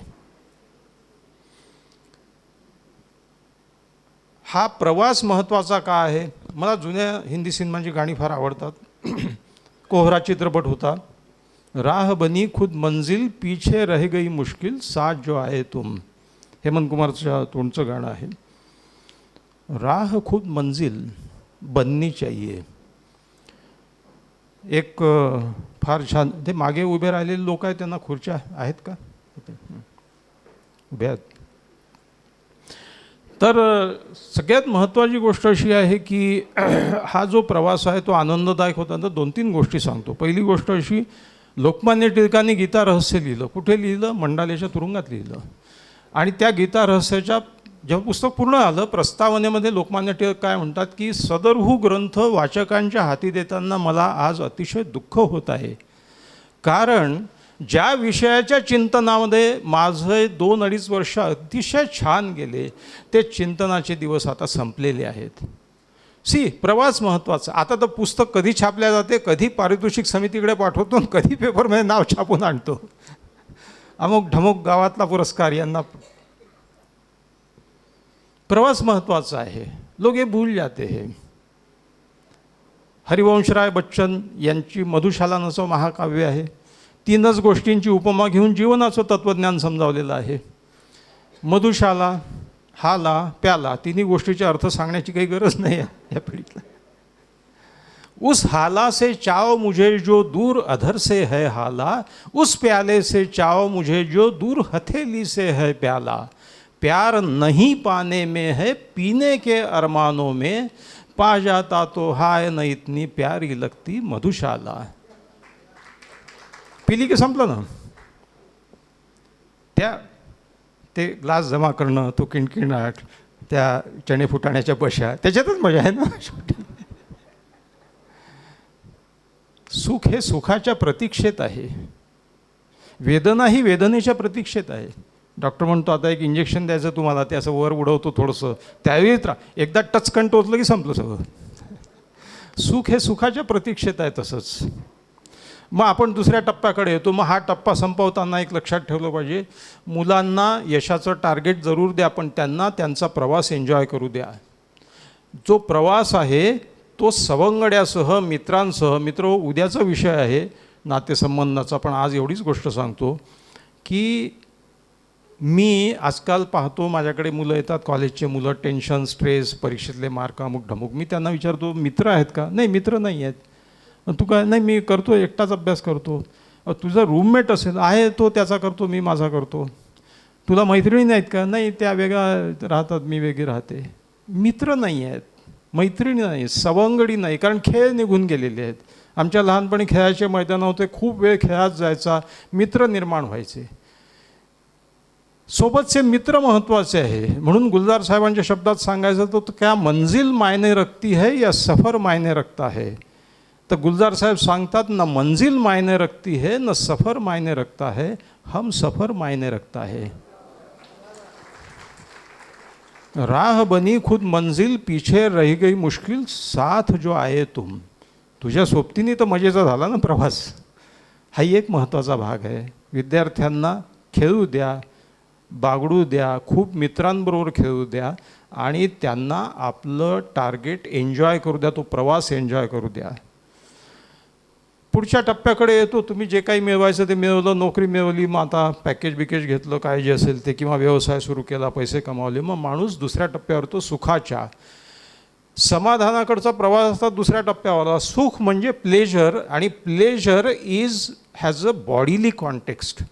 [SPEAKER 1] हा प्रवास महत्त्वाचा का आहे? मला जुन्या हिंदी सिनेमांची गाणी फार आवडतात. कोहरा चित्रपट होता, राह बनी खुद मंजिल पीछे रह गई मुश्किल साथ जो आए तुम, हेमंत कुमारच्या तोंडचं गाणं आहे. राह खुद मंजिल बननी चाहिए. एक फार छान, ते मागे उभे राहिलेले लोक आहेत, त्यांना खुर्च्या आहेत का? उभ्या आहेत. तर सगळ्यात महत्त्वाची गोष्ट अशी आहे की हा जो प्रवास आहे तो आनंददायक होता. तर 2-3 गोष्टी सांगतो. पहिली गोष्ट अशी, लोकमान्य टिळकांनी गीता रहस्य लिहिलं. कुठे लिहिलं? मंडालेच्या तुरुंगात लिहिलं. आणि त्या गीता रहस्याच्या जेव्हा पुस्तक पूर्ण आलं, प्रस्तावनेमध्ये लोकमान्य टिळक काय म्हणतात की सदरहू ग्रंथ वाचकांच्या हाती देताना मला आज अतिशय दुःख होत आहे, कारण ज्या विषयाच्या चिंतनामध्ये माझे 2-2.5 वर्ष अतिशय छान गेले, ते चिंतनाचे दिवस आता संपलेले आहेत. प्रवास महत्त्वाचा. आता तर पुस्तक कधी छापल्या जाते, कधी पारितोषिक समितीकडे पाठवतो, कधी पेपरमध्ये नाव छापून आणतो. अमुक ढमुक गावातला पुरस्कार यांना. प्रवास महत्त्वाचा आहे. लोक हे भूल जाते हैं. हरिवंशराय बच्चन यांची मधुशाला नावाचं महाकाव्य आहे. 3च गोष्टींची उपमा घेऊन जीवनाचं तत्त्वज्ञान समजावलेलं आहे. मधुशाला, हाला, प्याला, 3ही गोष्टीचे अर्थ सांगण्याची काही गरज नाही आहे या पिढीला. उस हाला से चाओ मुझे जो दूर अधर से है हाला, उस प्याले से चाओ मुझे जो दूर हथेली से है प्याला. प्यार नहीं पाने में है पीने के अरमानों में, पा जाता तो हाय न इतनी प्यारी लगती मधुशाला. पिली की संपलं ना. ते ग्लास जमा करणं, तो किणकिणाट, त्या चणे फुटाण्याच्या बशा, त्याच्यातच मजा आहे ना. सुख हे सुखाच्या प्रतीक्षेत आहे. वेदना ही वेदनेच्या प्रतीक्षेत आहे. डॉक्टर म्हणतो आता एक इंजेक्शन द्यायचं तुम्हाला, ते असं वर उडवतो थोडंसं, त्यावेळी एकदा टचकन टोचलं की संपलं सगळं. सुख हे सुखाच्या प्रतीक्षेत आहे. तसंच मग आपण दुसऱ्या टप्प्याकडे येतो. मग हा टप्पा संपवताना एक लक्षात ठेवलं पाहिजे, मुलांना यशाचं टार्गेट जरूर द्या, पण त्यांना त्यांचा प्रवास एन्जॉय करू द्या. जो प्रवास आहे तो सवंगड्यासह, मित्रांसह. मित्र उद्याचा विषय आहे नातेसंबंधाचा, पण आज एवढीच गोष्ट सांगतो की मी आजकाल पाहतो माझ्याकडे मुलं येतात, कॉलेजचे मुलं, टेन्शन, स्ट्रेस, परीक्षेतले मार्क, अमुक ढमुक. मी त्यांना विचारतो मित्र आहेत का? नाही, मित्र नाही आहेत. तू काय? नाही, मी करतो, एकटाच अभ्यास करतो. तुझा रूममेट असेल? आहे, तो त्याचा करतो, मी माझा करतो. तुला मैत्रिणी नाहीत का? नाही, त्या वेगळ्या राहतात, मी वेगळी राहते. मित्र नाही आहेत, मैत्रिणी नाही, सवंगडी नाही, कारण खेळ निघून गेलेले आहेत. आमच्या लहानपणी खेळाचे मैदान होते, खूप वेळ खेळात जायचा, मित्र निर्माण व्हायचे. सोबतचे मित्र महत्त्वाचे आहे. म्हणून गुलजार साहेबांच्या शब्दात सांगायचं तर क्या मंजिल मायने रखती है या सफ़र मायने रखता है. तर गुलजार साहेब सांगतात, न मंजिल मायने रखती है न सफ़र मायने रखता है, हम सफ़र मायने रखता है. राह बनी खुद मंजिल, पीछे रह गई मुश्किल, साथ जो आए तुम. तुझ्या सोबतीने तर मजेचा झाला ना प्रवास. हाही एक महत्त्वाचा भाग आहे. विद्यार्थ्यांना खेळू द्या, बागडू द्या, खूप मित्रांबरोबर खेळू द्या आणि त्यांना आपलं टार्गेट एन्जॉय करू द्या, तो प्रवास एन्जॉय करू द्या. पुढच्या टप्प्याकडे येतो. तुम्ही जे काही मिळवायचं ते मिळवलं, नोकरी मिळवली, मग आता पॅकेज बिकेज घेतलं, काय जे असेल ते, किंवा व्यवसाय सुरू केला, पैसे कमावले. मग माणूस दुसऱ्या टप्प्यावर तो सुखाच्या, समाधानाकडचा प्रवास असतात. दुसऱ्या टप्प्यावर सुख म्हणजे प्लेजर, आणि pleasure has a bodily context.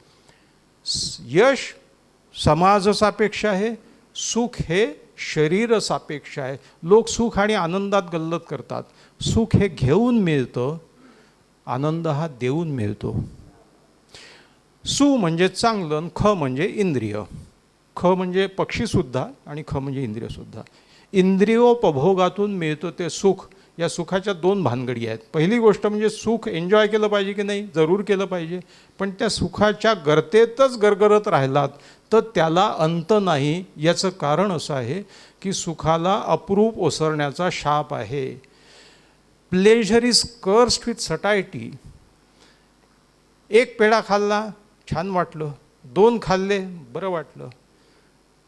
[SPEAKER 1] यश समाज सापेक्ष आहे, सुख हे शरीर सापेक्ष आहे. लोक सुख आणि आनंदात गल्लत करतात. सुख हे घेऊन मिळतं, आनंद हा देऊन मिळतो. सु म्हणजे चांगलं, ख म्हणजे इंद्रिय. ख म्हणजे पक्षीसुद्धा आणि ख म्हणजे इंद्रियसुद्धा. इंद्रियोपभोगातून मिळतं ते सुख. या सुखाच्या 2 भानगडी आहेत. पहिली गोष्ट म्हणजे सुख एन्जॉय केलं पाहिजे की नाही? जरूर केलं पाहिजे, पण त्या सुखाच्या गर्तेतच गरगरत राहिलात तर त्याला अंत नाही. याचं कारण असं आहे की सुखाला अप्रूप ओसरण्याचा शाप आहे. Pleasure is cursed with satiety. एक पेढा खाल्ला, छान वाटलं. 2 खाल्ले, बरं वाटलं.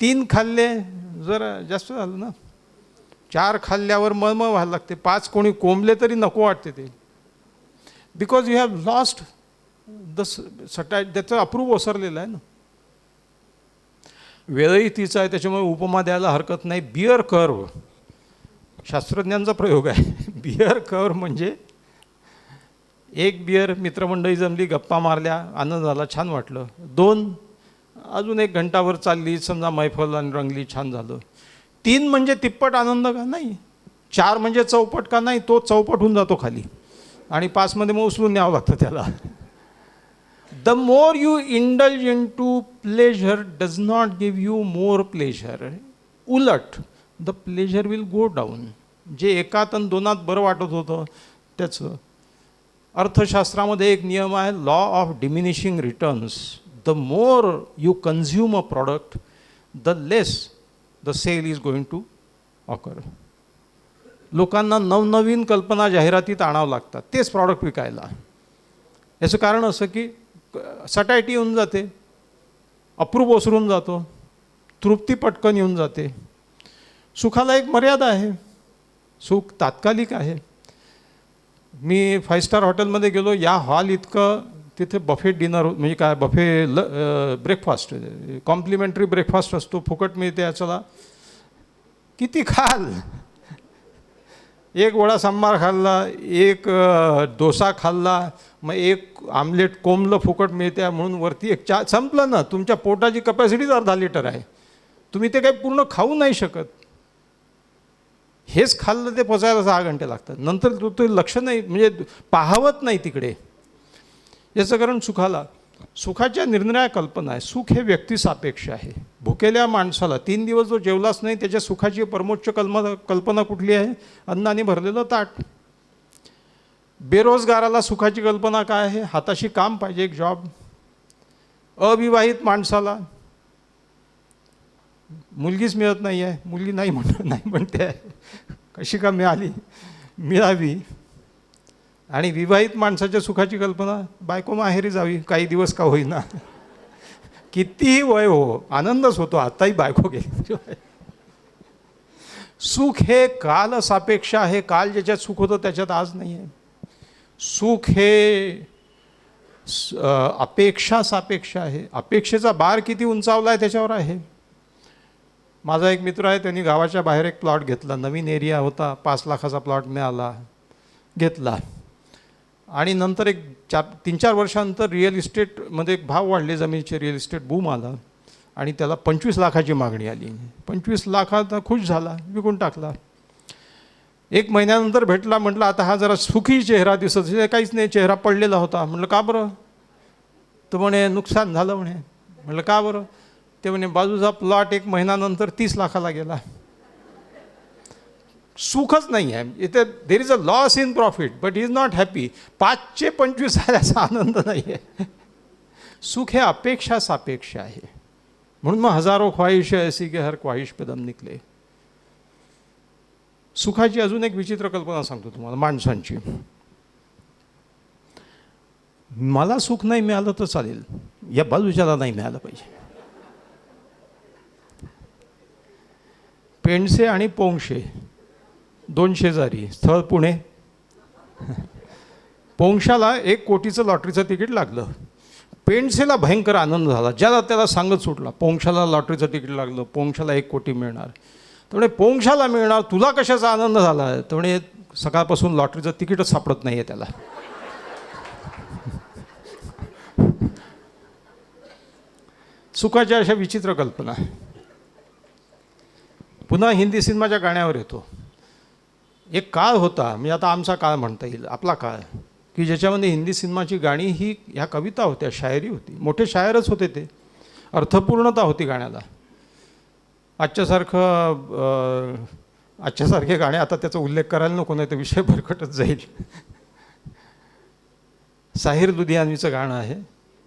[SPEAKER 1] 3 खाल्ले, जरा जास्त झालं ना. 4 खाल्ल्यावर मळमळ व्हायला लागते. 5 कोणी कोंबले तरी नको वाटते ते. Because you have lost the satiety. त्याचं अप्रूप ओसरलेलं आहे ना. वेळही तिचा आहे, त्याच्यामुळे उपमा द्यायला हरकत नाही. बियर कर्व शास्त्रज्ञांचा प्रयोग आहे. बियर कर्व म्हणजे एक बियर, मित्रमंडळी जमली, गप्पा मारल्या, आनंद झाला, छान वाटलं. 2 अजून 1 घंटावर चालली, समजा मैफल आणि रंगली, छान झालं. 3 म्हणजे तिप्पट आनंद का नाही? 4 म्हणजे चौपट का नाही? तो चौपट होऊन जातो खाली, आणि 5 मध्ये मग उचलून न्यावं लागतं त्याला. The more you indulge in to pleasure does not give you more pleasure. उलट the pleasure will go down. जे 1 आणि 2 बरं वाटत होतं त्याचं अर्थशास्त्रामध्ये एक नियम आहे, law of diminishing returns. The more you consume a product, the less the sale is going to occur. लोकांना नवनवीन कल्पना जाहिरातीत आणावं लागतात तेच प्रॉडक्ट विकायला. याचं कारण असं की सटायटी येऊन जाते, अप्रूप ओसरून जातो, तृप्ती पटकन येऊन जाते. सुखाला एक मर्यादा आहे, सुख तात्कालिक आहे. मी 5 स्टार हॉटेलमध्ये गेलो, या हॉल इतकं तिथे बफे डिनर, म्हणजे काय बफे ब्रेकफास्ट, कॉम्प्लिमेंटरी ब्रेकफास्ट असतो, फुकट मिळते. याच्याला किती खाल, एक वडा सांबार खाल्ला, एक डोसा खाल्ला, मग एक आमलेट कोंबलं फुकट मिळते म्हणून वरती एक चहा, संपलं ना. तुमच्या पोटाची कपॅसिटीच अर्धा लिटर आहे, तुम्ही ते काही पूर्ण खाऊ नाही शकत. हेच खाल्लं ते पचायला 6 घंटे लागतात, नंतर तो लक्ष नाही, म्हणजे पाहावत नाही तिकडे. याचं कारण सुखाच्या निरनिराळ्या कल्पना आहे. सुख हे व्यक्तिसापेक्ष आहे. भुकेल्या माणसाला 3 दिवस जो जेवलाच नाही त्याच्या सुखाची परमोच्च कल्पना कुठली आहे? अन्नाने भरलेलं ताट. बेरोजगाराला सुखाची कल्पना काय आहे? हाताशी काम पाहिजे, एक जॉब. अविवाहित माणसाला मुलगीच मिळत नाही आहे, मुलगी नाही म्हणते आहे, कशी का मिळावी. आणि विवाहित माणसाच्या सुखाची कल्पना, बायको माहेरी जावी काही दिवस का होईना. कितीही वय हो, आनंदच होतो, आताही बायको गेली. सुख हे काल सापेक्ष आहे. काल ज्याच्यात सुख होतं त्याच्यात आज नाही आहे. सुख हे अपेक्षा सापेक्ष आहे. अपेक्षेचा बार किती उंचावला आहे त्याच्यावर आहे. माझा एक मित्र आहे, त्यांनी गावाच्या बाहेर एक प्लॉट घेतला, नवीन एरिया होता, 5 लाखाचा प्लॉट मिळाला, घेतला. आणि नंतर एक 3-4 वर्षानंतर रिअल इस्टेटमध्ये एक भाव वाढले जमिनीचे, रिअल इस्टेट बूम आला आणि त्याला 25 लाखाची मागणी आली. 25 लाखाचा खुश झाला, विकून टाकला. 1 महिन्यानंतर भेटला, म्हटलं आता हा जरा सुखी चेहरा दिसत, काहीच नाही, चेहरा पडलेला होता. म्हटलं का बरं? तर म्हणे नुकसान झालं म्हणे. म्हटलं का बरं? ते म्हणे बाजूचा प्लॉट 1 महिन्यानंतर 30 लाखाला गेला. सुखच नाही आहे इथे. There is a loss in profit but is not happy. 5चे 25 आल्याचा आनंद नाही आहे. सुख हे अपेक्षा सापेक्ष आहे. म्हणून मग हजारो ख्वाहिशें ऐसी की हर ख्वाहिश पे दम निकले. सुखाची अजून एक विचित्र कल्पना सांगतो तुम्हाला माणसांची. मला सुख नाही मिळालं तर चालेल, या बाजूच्याला नाही मिळालं पाहिजे. पेंडसे आणि पोंक्षे 2 शेजारी, स्थळ पुणे. पोंक्षाला 1 कोटीचं लॉटरीचं तिकीट लागलं. पेंडसेला भयंकर आनंद झाला, ज्याला त्याला सांगत सुटला पोंक्षाला लॉटरीचं तिकीट लागलं, पोंक्षाला 1 कोटी मिळणार. तर म्हणे पोंक्षाला मिळणार, तुला कशाचा आनंद झाला? तर म्हणे सकाळपासून लॉटरीचं तिकीटच सापडत नाही आहे त्याला. सुखाच्या अशा विचित्र कल्पना. पुन्हा हिंदी सिनेमाच्या गाण्यावर येतो. एक काळ होता, म्हणजे आता आमचा काळ म्हणता येईल, आपला काळ, की ज्याच्यामध्ये हिंदी सिनेमाची गाणी ही ह्या कविता होत्या, शायरी होती. मोठे शायरच होते ते, अर्थपूर्णता होती गाण्याला. आजच्यासारखे गाणे आता त्याचा उल्लेख करायला नको, नाही तर विषय भरकटच जाईल. साहिर लुधियानवीचं गाणं आहे,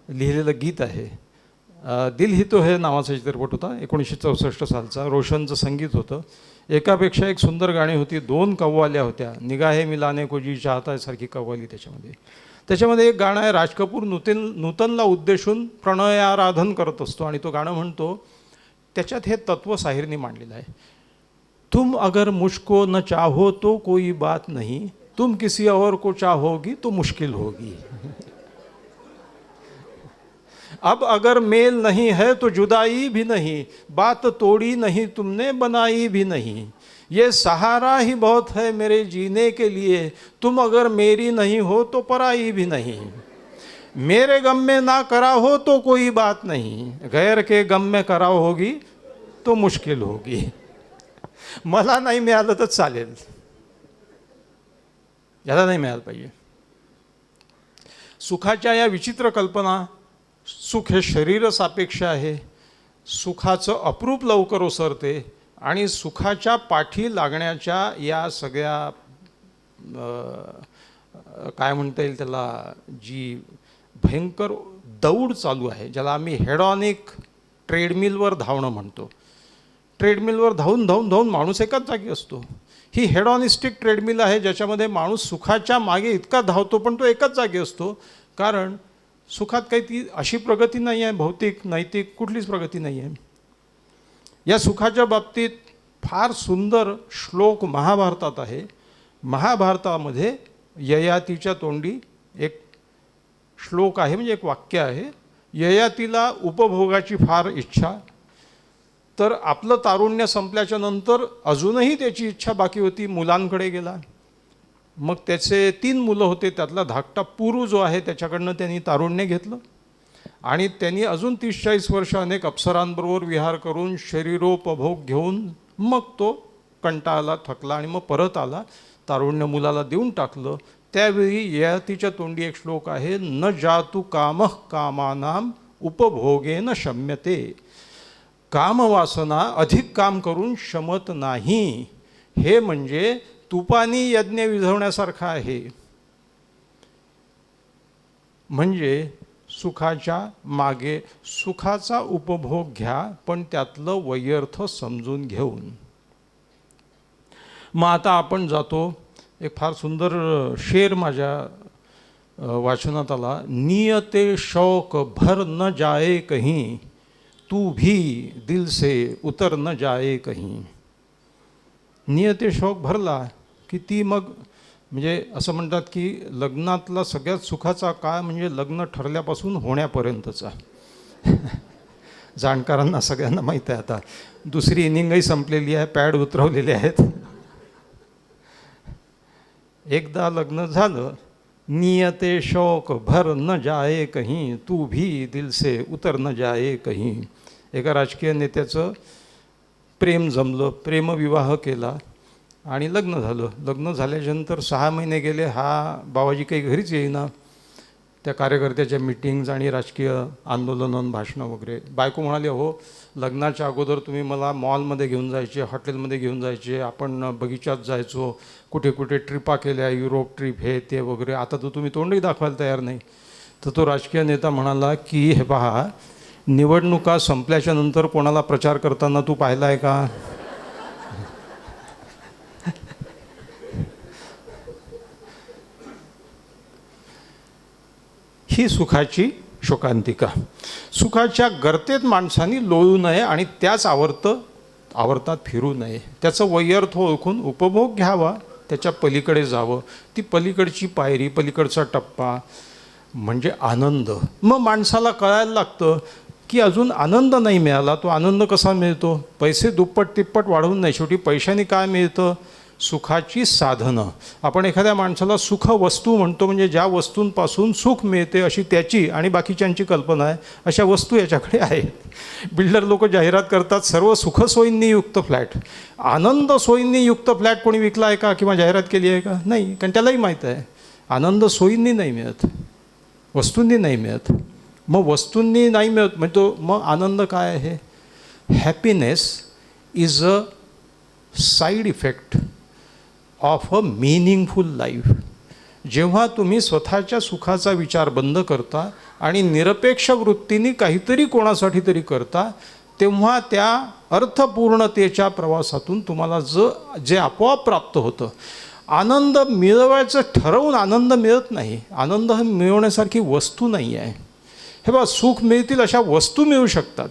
[SPEAKER 1] लिहिलेलं गीत आहे. दिल ही तो है नावाचा चित्रपट होता, 1964 सालचा. रोशनचं संगीत होतं. एकापेक्षा एक सुंदर गाणी होती. 2 कव्वाल्या होत्या, निगाहे मिलाने को जी चाहता सारखी कव्वाली त्याच्यामध्ये एक गाणं आहे, राज कपूर नूतनला उद्देशून प्रणयाराधन करत असतो आणि तो गाणं म्हणतो. त्याच्यात हे तत्व साहिरने मांडलेलं आहे. तुम अगर मुझको न चाहो तो कोई बात नहीं, तुम किसी और को चाहोगी तो मुश्किल होगी. अब अगर मेल नहीं है तो जुदाई भी नहीं, बात तोड़ी नहीं तुमने बनाई भी नहीं. ये सहारा ही बहुत है मेरे जीने के लिए, तुम अगर मेरी नहीं हो तो पराई भी नहीं. मेरे गम में ना करा हो तो कोई बात नहीं, गैर के गम में करा होगी तो मुश्किल होगी. मला नाही मिळालं तर चालेल, याला नाही मिळालं पाहिजे. सुखाच्या या विचित्र कल्पना. सुख हे शरीर सापेक्ष आहे. सुखाचं अप्रूप लवकर ओसरते आणि सुखाच्या पाठी लागण्याच्या या सगळ्या काय म्हणता येईल त्याला, जी भयंकर दौड चालू आहे, ज्याला आम्ही हेडॉनिक ट्रेडमिलवर धावणं म्हणतो. ट्रेडमिलवर धावून धावून धावून माणूस एकाच जागी असतो. ही हेडॉनिस्टिक ट्रेडमिल आहे, ज्याच्यामध्ये माणूस सुखाच्या मागे इतका धावतो पण तो एकाच जागी असतो. कारण सुखात काही ती अशी प्रगती नाही आहे, भौतिक नैतिक कुठलीच प्रगती नाही आहे. या सुखाच्या बाबतीत फार सुंदर श्लोक महाभारतात आहे. महाभारतामध्ये ययातीच्या तोंडी एक श्लोक आहे, म्हणजे एक वाक्य आहे. ययातीला उपभोगाची फार इच्छा, तर आपलं तारुण्य संपल्याच्या नंतर अजूनही त्याची इच्छा बाकी होती. मुलांकडे गेला. मग त्याचे 3 मुलं होते, त्यातला धाकटा पुरू जो आहे त्याच्याकडनं त्यांनी तारुण्य घेतलं आणि त्यांनी अजून 30-40 वर्ष अनेक अप्सरांबरोबर विहार करून शरीरोपभोग घेऊन मग तो कंटाळला, थकला आणि मग परत आला. तारुण्य मुलाला देऊन टाकलं. त्यावेळी ययातीच्या तोंडी एक श्लोक आहे, न जातु कामः कामानाम उपभोगेन शम्यते. कामवासना अधिक काम करून शमत नाही. हे म्हणजे तुपानी यज्ञ विझवण्यासारखं आहे. म्हणजे सुखाच्या मागे सुखाचा उपभोग घ्या, पण त्यातलं वैयर्थ समजून घेऊन. मग आता आपण जातो, एक फार सुंदर शेर माझ्या वाचनात आला. नियते शौक भर न जाए कहीं, तू भी दिल से उतर न जाए कहीं. नियते शौक भरला की ती मग, म्हणजे असं म्हणतात की लग्नातला सगळ्यात सुखाचा काळ म्हणजे लग्न ठरल्यापासून होण्यापर्यंतचा. जाणकारांना सगळ्यांना माहीत आहे. आता दुसरी इनिंगही संपलेली आहे, पॅड उतरवलेले आहेत. एकदा लग्न झालं, नियते शौक भर न जाए कहीं, तू भी दिल से उतर न जाए कहीं. एका राजकीय नेत्याचं प्रेम जमलं, प्रेमविवाह केला आणि लग्न झालं. लग्न झाल्याच्यानंतर 6 महिने गेले, हा बाबाजी काही घरीच येईना. त्या कार्यकर्त्याच्या मीटिंग्ज आणि राजकीय आंदोलनं, भाषणं वगैरे. बायको म्हणाली, हो लग्नाच्या अगोदर तुम्ही मला मॉलमध्ये घेऊन जायचे, हॉटेलमध्ये घेऊन जायचे, आपण बगीचात जायचो, कुठे कुठे ट्रिपा केल्या, युरोप ट्रिप हे ते वगैरे. आता तर तुम्ही तोंडही दाखवायला तयार नाही. तर तो राजकीय नेता म्हणाला की हे पहा, निवडणुका संपल्याच्या नंतर कोणाला प्रचार करताना तू पाहिला आहे का? ही सुखाची शोकांतिका. सुखाच्या गर्तेत माणसांनी लोळू नये आणि त्याच आवर्तात फिरू नये. त्याचं वैयर्थ ओळखून उपभोग घ्यावा, त्याच्या पलीकडे जावं. ती पलीकडची पायरी, पलीकडचा टप्पा म्हणजे आनंद. मग माणसाला कळायला लागतं की अजून आनंद नाही मिळाला. तो आनंद कसा मिळतो? पैसे दुप्पट तिप्पट वाढवून नाही. शेवटी पैशाने काय मिळतं? सुखाची साधनं. आपण एखाद्या माणसाला सुख वस्तू म्हणतो, म्हणजे ज्या वस्तूंपासून सुख मिळते अशी त्याची आणि बाकीच्यांची कल्पना आहे. अशा वस्तू याच्याकडे आहेत. बिल्डर लोक जाहिरात करतात, सर्व सुखसोयींनी युक्त फ्लॅट. आनंद सोयींनी युक्त फ्लॅट कोणी विकला आहे का किंवा जाहिरात केली आहे का? नाही. कारण त्यालाही माहीत आहे आनंद सोयींनी नाही मिळत, वस्तूंनी नाही मिळत. मग वस्तूंनी नाही मिळत म्हणजे मग आनंद काय आहे? Happiness is a side effect of a meaningful life. जेव्हा तुम्ही स्वतःच्या सुखाचा विचार बंद करता आणि निरपेक्ष वृत्तीने काहीतरी कोणासाठी तरी करता, तेव्हा त्या अर्थपूर्णतेच्या प्रवासातून तुम्हाला जे आपोआप प्राप्त होतं. आनंद मिळवायचं ठरवून आनंद मिळत नाही. आनंद हा मिळवण्यासारखी वस्तू नाही आहे. हे बघा, सुख मिळतील अशा वस्तू मिळू शकतात,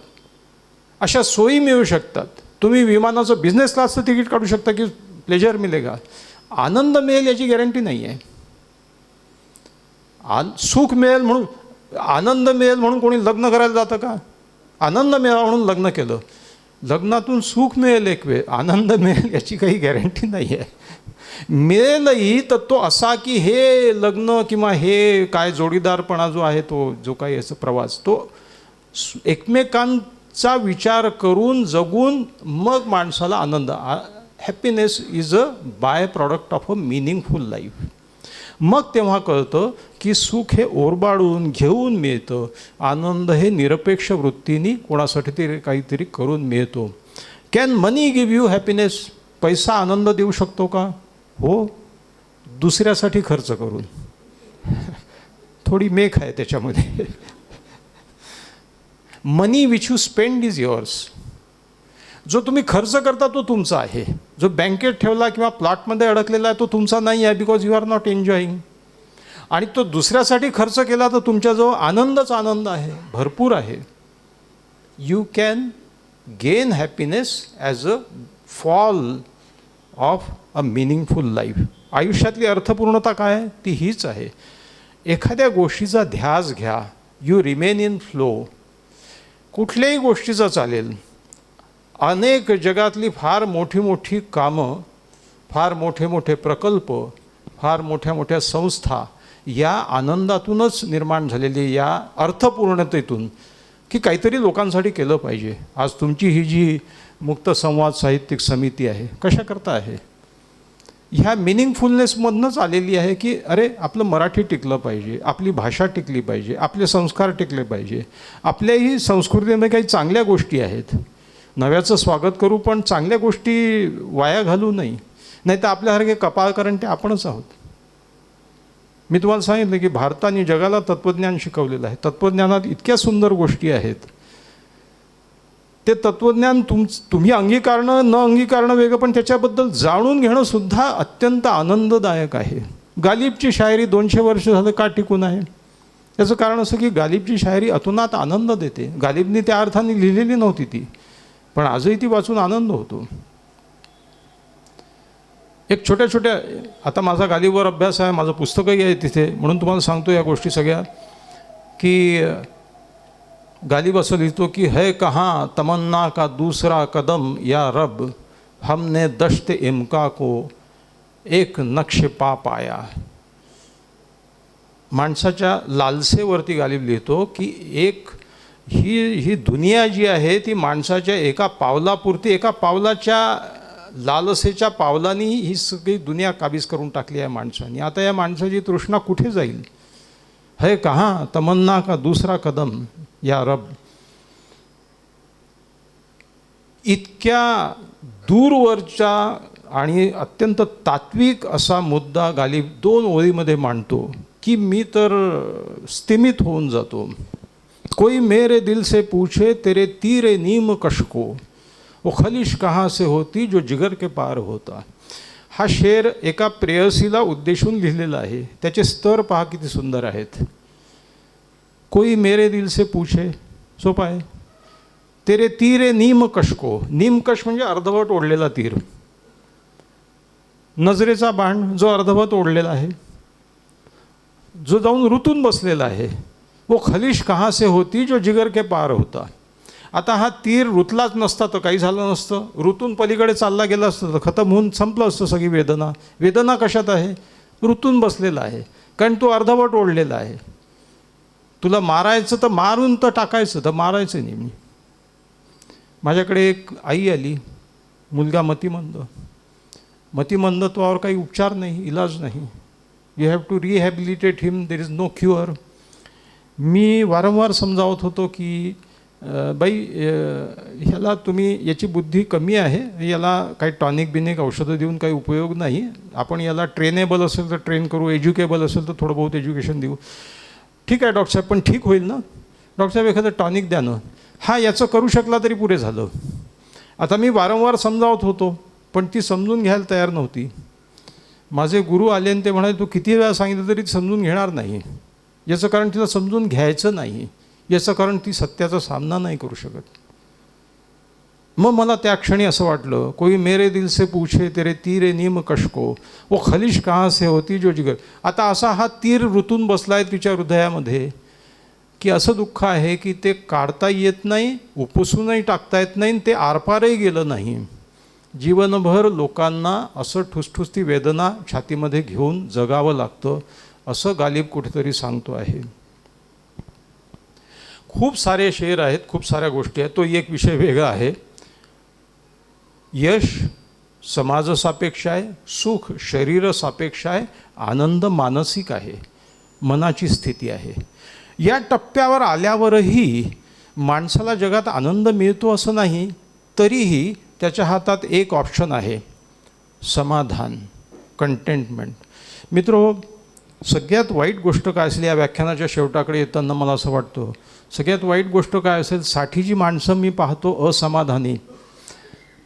[SPEAKER 1] अशा सोयी मिळू शकतात. तुम्ही विमानाचं बिझनेस क्लासचं तिकीट काढू शकता की प्लेजर मिळेगा. आनंद मिळेल याची गॅरंटी नाही आहे. सुख मिळेल म्हणून, आनंद मिळेल म्हणून कोणी लग्न करायला जातं का? आनंद मिळावा म्हणून लग्न केलं. लग्नातून सुख मिळेल एक वेळ, आनंद मिळेल याची काही गॅरंटी नाही आहे. मिळेलही तर तो असा की हे लग्न किंवा हे काय जोडीदारपणा जो आहे, तो जो काही याचा प्रवास, तो एकमेकांचा विचार करून जगून मग माणसाला आनंद. Happiness is a by product of a meaningful life. मग तेव्हा कळतं की सुख हे ओरबाडून घेऊन मिळतं, आनंद हे निरपेक्ष वृत्तीने कोणासाठी तरी काहीतरी करून मिळतो. Can money give you happiness? पैसा आनंद देऊ शकतो का? हो, दुसऱ्यासाठी खर्च करून. थोडी मेख आहे त्याच्यामध्ये. Money which you spend is yours. जो तुम्ही खर्च करता तो तुमचा आहे. जो बँकेत ठेवला किंवा प्लॉटमध्ये अडकलेला आहे तो तुमचा नाही आहे, because you are not enjoying. आणि तो दुसऱ्यासाठी खर्च केला तर तुमच्याजवळ आनंदच आनंद आहे, भरपूर आहे. You can gain happiness as a fall of a meaningful life. आयुष्यातली अर्थपूर्णता काय आहे? ती हीच आहे. एखाद्या गोष्टीचा ध्यास घ्या, यू रिमेन इन फ्लो. कुठल्याही गोष्टीचं चालेल. अनेक जगातली फार मोठी मोठी कामं, फार मोठे मोठे प्रकल्प, फार मोठ्या मोठ्या संस्था या आनंदातूनच निर्माण झालेली, या अर्थपूर्णतेतून की काहीतरी लोकांसाठी केलं पाहिजे. आज तुमची ही जी मुक्त संवाद साहित्यिक समिती आहे, कशाकरता आहे? ह्या मिनिंगफुलनेसमधनंच आलेली आहे की अरे आपलं मराठी टिकलं पाहिजे, आपली भाषा टिकली पाहिजे, आपले संस्कार टिकले पाहिजे. आपल्याही संस्कृतीमध्ये काही चांगल्या गोष्टी आहेत. नव्याचं स्वागत करू, पण चांगल्या गोष्टी वाया घालू नाही. नाही तर आपल्यासारखे कपाळकरंटे आपणच आहोत. मी तुम्हाला सांगितलं की भारताने जगाला तत्त्वज्ञान शिकवलेलं आहे. तत्त्वज्ञानात इतक्या सुंदर गोष्टी आहेत. ते तत्त्वज्ञान तुम्ही अंगीकारणं न अंगीकारणं वेगळं, पण त्याच्याबद्दल जाणून घेणं सुद्धा अत्यंत आनंददायक आहे. गालिबची शायरी 200 वर्ष झालं का टिकून आहे? याचं कारण असं की गालिबची शायरी अतोनात आनंद देते. गालिबने त्या अर्थाने लिहिलेली नव्हती ती, पण आजही ती वाचून आनंद होतो. एक छोट्या छोट्या, आता माझा गालिबवर अभ्यास आहे, माझं पुस्तकही आहे तिथे, म्हणून तुम्हाला सांगतो या गोष्टी सगळ्या. की गालिब असं लिहितो की है कहाँ तमन्ना का दूसरा कदम या रब, हमने दश्त इम्का को एक नक्श पा पाया. माणसाच्या लालसेवरती गालिब लिहितो की ही दुनिया जी आहे ती माणसाच्या एका पावलापुरती, एका पावलाच्या लालसेच्या पावलांनी ही सगळी दुनिया काबीज करून टाकली आहे माणसाने. आता या माणसाची तृष्णा कुठे जाईल? है कहाँ तमन्ना का दूसरा कदम या रब. इतक्या दूरवरचा आणि अत्यंत तात्विक असा मुद्दा गालिब 2 ओळीमध्ये मांडतो की मी तर स्तिमित होऊन जातो. कोई मेरे दिल से पूछे तेरे तीरे नीम कश को, वो खलिश कहाँ से होती जो जिगर के पार होता. हा शेर एका प्रेयसीला उद्देशून लिहिलेला आहे. त्याचे स्तर पहा किती सुंदर आहेत. कोई मेरे दिल से पूछे, सोपा आहे. तेरे तीरे नीम कश को, नीमकश म्हणजे अर्धवट ओढलेला तीर, नजरेचा बाण जो अर्धवट ओढलेला आहे, जो जाऊन ऋतून बसलेला आहे. वो खलिश कहाँ से होती जो जिगर के पार होता. आता हा तीर ऋतलाच नसता तर काही झालं नसतं. ऋतून पलीकडे चालला गेला असतं तर खतम होऊन संपलं असतं सगळी वेदना. वेदना कशात आहे? ऋतून बसलेला आहे, कारण तो अर्धवट ओढलेला आहे. तुला मारायचं तर मारून तर टाकायचं, तर मारायचं नाही. मी माझ्याकडे एक आई आली, मुलगा मतिमंदत्वावर काही उपचार नाही, इलाज नाही. You have to rehabilitate him, there is no cure. मी वारंवार समजावत होतो की बाई ह्याला तुम्ही, याची बुद्धी कमी आहे, याला काही टॉनिक बिनिक औषधं देऊन काही उपयोग नाही. आपण याला ट्रेनेबल असेल तर ट्रेन करू, एज्युकेबल असेल तर थोडं बहुत एज्युकेशन देऊ. ठीक आहे डॉक्टर साहेब, पण ठीक होईल ना? डॉक्टर साहेब एखादं टॉनिक द्या ना. हा याचं करू शकला तरी पुरे झालं. आता मी वारंवार समजावत होतो, पण ती समजून घ्यायला तयार नव्हती. माझे गुरु आले आणि ते म्हणाले तू किती वेळा सांगितलं तरी समजून घेणार नाही. याचं कारण तिला समजून घ्यायचं नाही, याचं कारण ती सत्याचा सामना नाही करू शकत. मग मला त्या क्षणी असं वाटलं, कोई मेरे दिल से पूछे तेरे तीरे नीम कश को, वो खलिश कहाँ से होती जो जिगर. आता असा हा तीर ऋतून बसलाय तिच्या हृदयामध्ये की असं दुःख आहे की ते काढता येत नाही, उपसूनही टाकता येत नाही, ते आरपारही गेलं नाही. जीवनभर लोकांना असं ठुसठुसती वेदना छातीमध्ये घेऊन जगावं लागतं, असं गालिब कुठेतरी सांगतो आहे. खूप सारे शेर आहेत, खूप साऱ्या गोष्टी आहेत. तो एक विषय वेगळा आहे. यश समाजसापेक्ष आहे, सुख शरीर सापेक्ष आहे, आनंद मानसिक आहे, मनाची स्थिती आहे. या टप्प्यावर आल्यावरही माणसाला जगात आनंद मिळतो असं नाही, तरीही त्याच्या हातात एक ऑप्शन आहे, समाधान, कंटेंटमेंट. मित्रो, सगळ्यात वाईट गोष्ट काय असेल, या व्याख्यानाच्या शेवटाकडे येताना मला असं वाटतं, सगळ्यात वाईट गोष्ट काय असेल, साठीची माणसं मी पाहतो असमाधानी.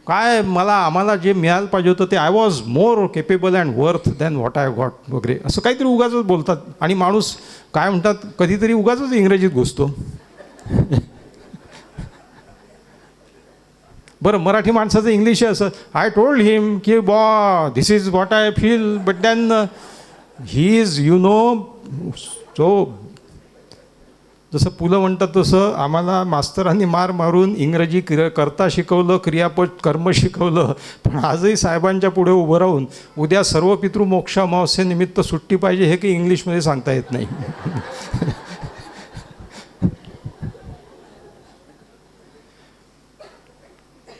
[SPEAKER 1] काय आम्हाला जे मिळायला पाहिजे होतं ते I was more capable and worth than what I got वगैरे असं काहीतरी उगाचच बोलतात. आणि माणूस काय म्हणतात, कधीतरी उगाचच इंग्रजीत घुसतो. बरं, मराठी माणसाचं इंग्लिश आहे असं, आय टोल्ड हिम की this is what I feel, but then he is so. जसं पुलं म्हणतात तसं आम्हाला मास्तरांनी मार मारून इंग्रजी करता शिकवलं, क्रियापद कर्म शिकवलं, पण आजही साहेबांच्या पुढे उभं राहून उद्या सर्व पितृमोक्ष अमावस्येनिमित्त सुट्टी पाहिजे हे की इंग्लिशमध्ये सांगता येत नाही.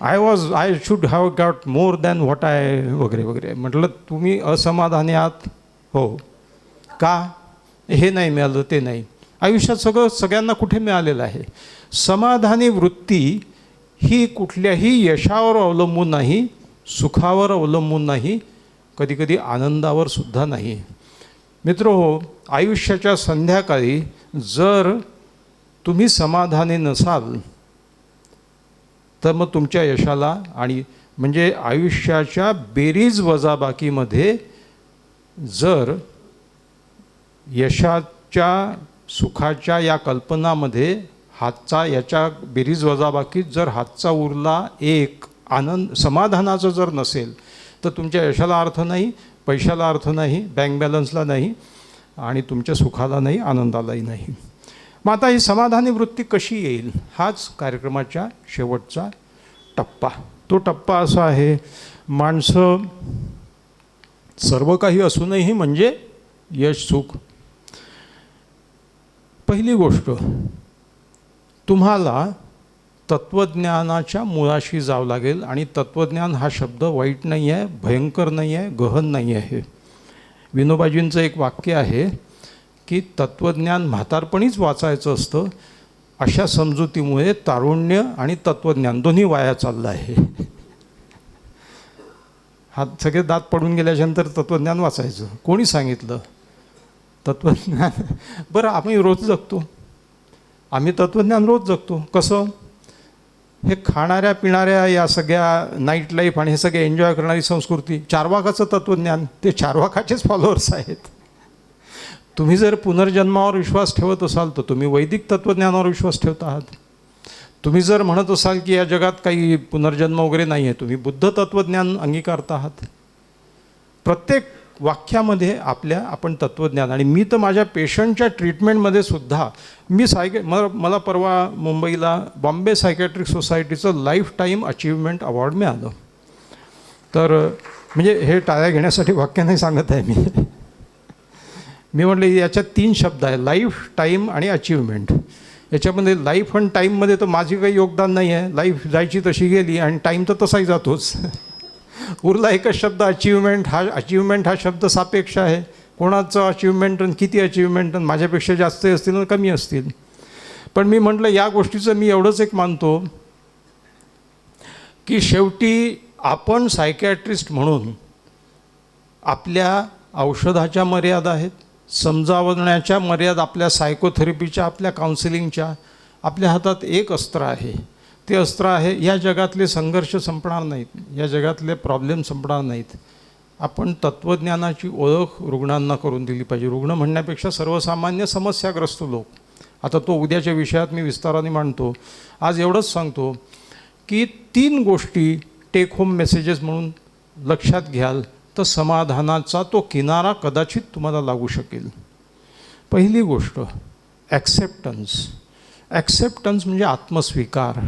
[SPEAKER 1] I should have got more than what I वगैरे वगैरे. म्हटलं तुम्ही असमाधानी आहात, हो का, हे नाही मिळालं ते नाही. आयुष्यात सगळ्यांना कुठे मिळालेलं आहे. समाधानी वृत्ती ही कुठल्याही यशावर अवलंबून नाही, सुखावर अवलंबून नाही, कधीकधी आनंदावर सुद्धा नाही. मित्रहो, आयुष्याच्या संध्याकाळी जर तुम्ही समाधानी नसाल तर मग तुमच्या यशाला आणि म्हणजे आयुष्याच्या बेरीज वजाबाकीमध्ये जर यशाच्या सुखाच्या या कल्पनामध्ये याच्या बेरीज वजाबाकीत जर हातचा उरला एक आनंद समाधानाचं जर नसेल तर तुमच्या यशाला अर्थ नाही, पैशाला अर्थ नाही, बँक बॅलन्सला नाही आणि तुमच्या सुखाला नाही, आनंदालाही नाही. मग आता ही समाधानी वृत्ती कशी येईल, हाच कार्यक्रमाच्या शेवटचा टप्पा. तो टप्पा असा आहे, माणसं सर्व काही असूनही म्हणजे यश सुख. पहिली गोष्ट, तुम्हाला तत्त्वज्ञानाच्या मुळाशी जावं लागेल. आणि तत्त्वज्ञान हा शब्द वाईट नाही आहे, भयंकर नाही आहे, गहन नाही आहे. विनोबाजींचं एक वाक्य आहे की तत्त्वज्ञान म्हातारपणीच वाचायचं असतं, अशा समजुतीमुळे तारुण्य आणि तत्त्वज्ञान दोन्ही वाया चाललं आहे. हात सगळे दात पडून गेल्याच्यानंतर तत्त्वज्ञान वाचायचं, कोणी सांगितलं? तत्त्वज्ञान बरं आम्ही रोज जगतो, आम्ही तत्त्वज्ञान रोज जगतो. कसं? हे खाणाऱ्या पिणाऱ्या या सगळ्या नाईट लाईफ आणि हे सगळे एन्जॉय करणारी संस्कृती, चार्वाकाचं तत्त्वज्ञान, ते चार्वाकाचेच फॉलोअर्स आहेत. तुम्ही जर पुनर्जन्मावर विश्वास ठेवत असाल तर तुम्ही वैदिक तत्त्वज्ञानावर विश्वास ठेवत आहात. तुम्ही जर म्हणत असाल की या जगात काही पुनर्जन्म वगैरे नाही आहे, तुम्ही बुद्ध तत्त्वज्ञान अंगीकारत आहात. प्रत्येक वाक्यामध्ये आपण तत्त्वज्ञान. आणि मी तर माझ्या पेशंटच्या ट्रीटमेंटमध्ये सुद्धा मला परवा मुंबईला बॉम्बे सायकॅट्रिक सोसायटीचं लाईफ टाईम अचीवमेंट अवॉर्ड मिळालं. तर म्हणजे हे टाळ्या घेण्यासाठी वाक्य नाही सांगत आहे मी म्हटलं याच्यात 3 शब्द आहे, लाईफ टाईम आणि अचीवमेंट. याच्यामध्ये लाईफ आणि टाईममध्ये तर माझी काही योगदान नाही आहे, लाईफ जायची तशी गेली आणि टाईम तर तसाही जातोच. उरला एकच शब्द अचीवमेंट. अचीवमेंट हा शब्द सापेक्ष आहे. कोणाचं अचीवमेंट आणि किती अचीवमेंट, आणि माझ्यापेक्षा जास्त असतील आणि कमी असतील. पण मी म्हटलं या गोष्टीचं मी एवढंच एक मानतो की शेवटी आपण सायकॅट्रिस्ट म्हणून आपल्या औषधाच्या मर्यादा आहेत, समजावण्याच्या मर्यादा, आपल्या सायकोथेरपीच्या, आपल्या काउन्सिलिंगच्या. आपल्या हातात एक अस्त्र आहे, ते अस्त्र आहे या जगातले संघर्ष संपणार नाहीत, या जगातले प्रॉब्लेम संपणार नाहीत. आपण तत्त्वज्ञानाची ओळख रुग्णांना करून दिली पाहिजे. रुग्ण म्हणण्यापेक्षा सर्वसामान्य समस्याग्रस्त लोक. आता तो उद्याच्या विषयात मी विस्ताराने मांडतो. आज एवढंच सांगतो की 3 गोष्टी टेक होम मेसेजेस म्हणून लक्षात घ्याल तर समाधानाचा तो किनारा कदाचित तुम्हाला लागू शकेल. पहिली गोष्ट ॲक्सेप्टन्स. ॲक्सेप्टन्स म्हणजे आत्मस्वीकार.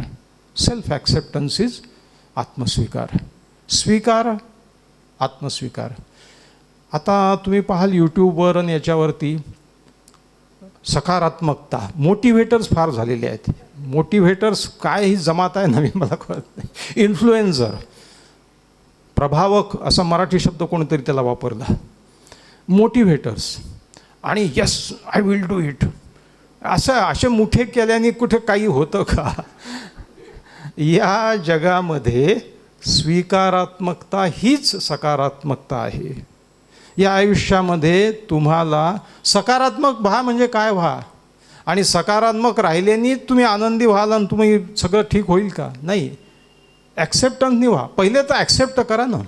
[SPEAKER 1] सेल्फ ॲक्सेप्टन्स इज आत्मस्वीकार. स्वीकार, आत्मस्वीकार. आता तुम्ही पाहाल यूट्यूबवर आणि याच्यावरती सकारात्मकता, मोटिवेटर्स फार झालेले आहेत. मोटिवेटर्स काय ही जमात आहे नवीन मला कळत नाही. इन्फ्लुएन्झर, प्रभावक असा मराठी शब्द कोणीतरी त्याला वापरला. मोटिवेटर्स आणि yes I will do it, असे मुठे केल्याने कुठे काही होतं का? या जगामध्ये स्वीकारात्मकता हीच सकारात्मकता आहे. या आयुष्यामध्ये तुम्हाला सकारात्मक व्हा म्हणजे काय व्हा, आणि सकारात्मक राहिल्याने तुम्ही आनंदी व्हाल आणि तुम्ही सगळं ठीक होईल का? नाही, ॲक्सेप्टन्सनी व्हा. पहिले तर ॲक्सेप्ट करा ना.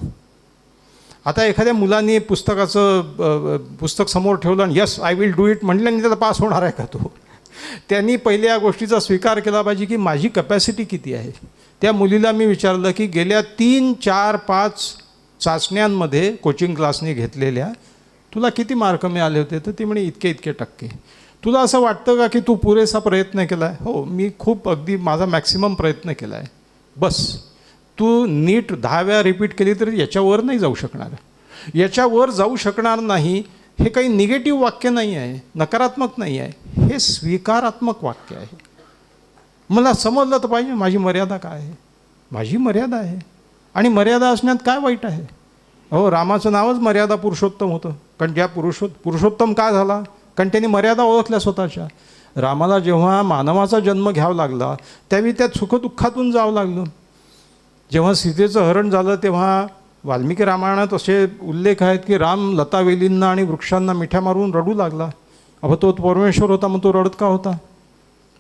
[SPEAKER 1] आता एखाद्या मुलांनी पुस्तक समोर ठेवलं आणि yes I will do it म्हटल्याने त्याला पास होणार आहे का तो? त्यांनी पहिले या गोष्टीचा स्वीकार केला पाहिजे की माझी कपॅसिटी किती आहे. त्या मुलीला मी विचारलं की गेल्या 3, 4, 5 चाचण्यांमध्ये कोचिंग क्लासने घेतलेल्या तुला किती मार्क मिळाले होते? तर ती म्हणे इतके टक्के. तुला असं वाटतं का की तू पुरेसा प्रयत्न केला आहे? हो, मी खूप अगदी माझा मॅक्सिमम प्रयत्न केला आहे. बस तू नीट 10 वेळा रिपीट केली तरी याच्यावर नाही जाऊ शकणार. याच्यावर जाऊ शकणार नाही हे काही निगेटिव्ह वाक्य नाही आहे, नकारात्मक नाही आहे, हे स्वीकारात्मक वाक्य आहे. मला समजलं तर पाहिजे माझी मर्यादा काय आहे. माझी मर्यादा आहे, आणि मर्यादा असण्यात काय वाईट आहे? हो, रामाचं नावच मर्यादा पुरुषोत्तम होतं. कारण ज्या पुरुषोत्तम का झाला? कारण त्यांनी मर्यादा ओळखल्या स्वतःच्या. रामाला जेव्हा मानवाचा जन्म घ्यावा लागला त्यावेळी त्या सुखदुःखातून जावं लागलं. जेव्हा सीतेचं हरण झालं तेव्हा वाल्मिकी रामायणात असे उल्लेख आहेत की राम लतावेलींना आणि वृक्षांना मिठ्या मारून रडू लागला. अहो, तो परमेश्वर होता, मग तो रडत का होता?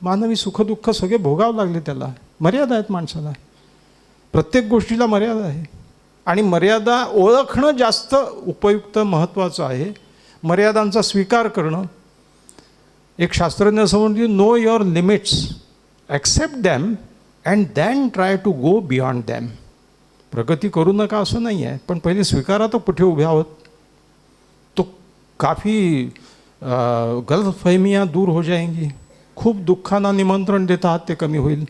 [SPEAKER 1] मानवी सुखदुःख सगळे भोगावं लागले त्याला. मर्यादा आहेत माणसाला, प्रत्येक गोष्टीला मर्यादा आहे, आणि मर्यादा ओळखणं जास्त उपयुक्त महत्त्वाचं आहे. मर्यादांचा स्वीकार करणं. एक शास्त्रज्ञ असं म्हणतो, know your limits, accept them and then try to go beyond them. प्रगती करू नका असं नाही आहे, पण पहिले स्वीकारा तो कुठे उभे आहोत. तो काफी गलतफहमियाँ दूर हो जाएंगी. खूप दुःखांना निमंत्रण देत आहात ते कमी होईल.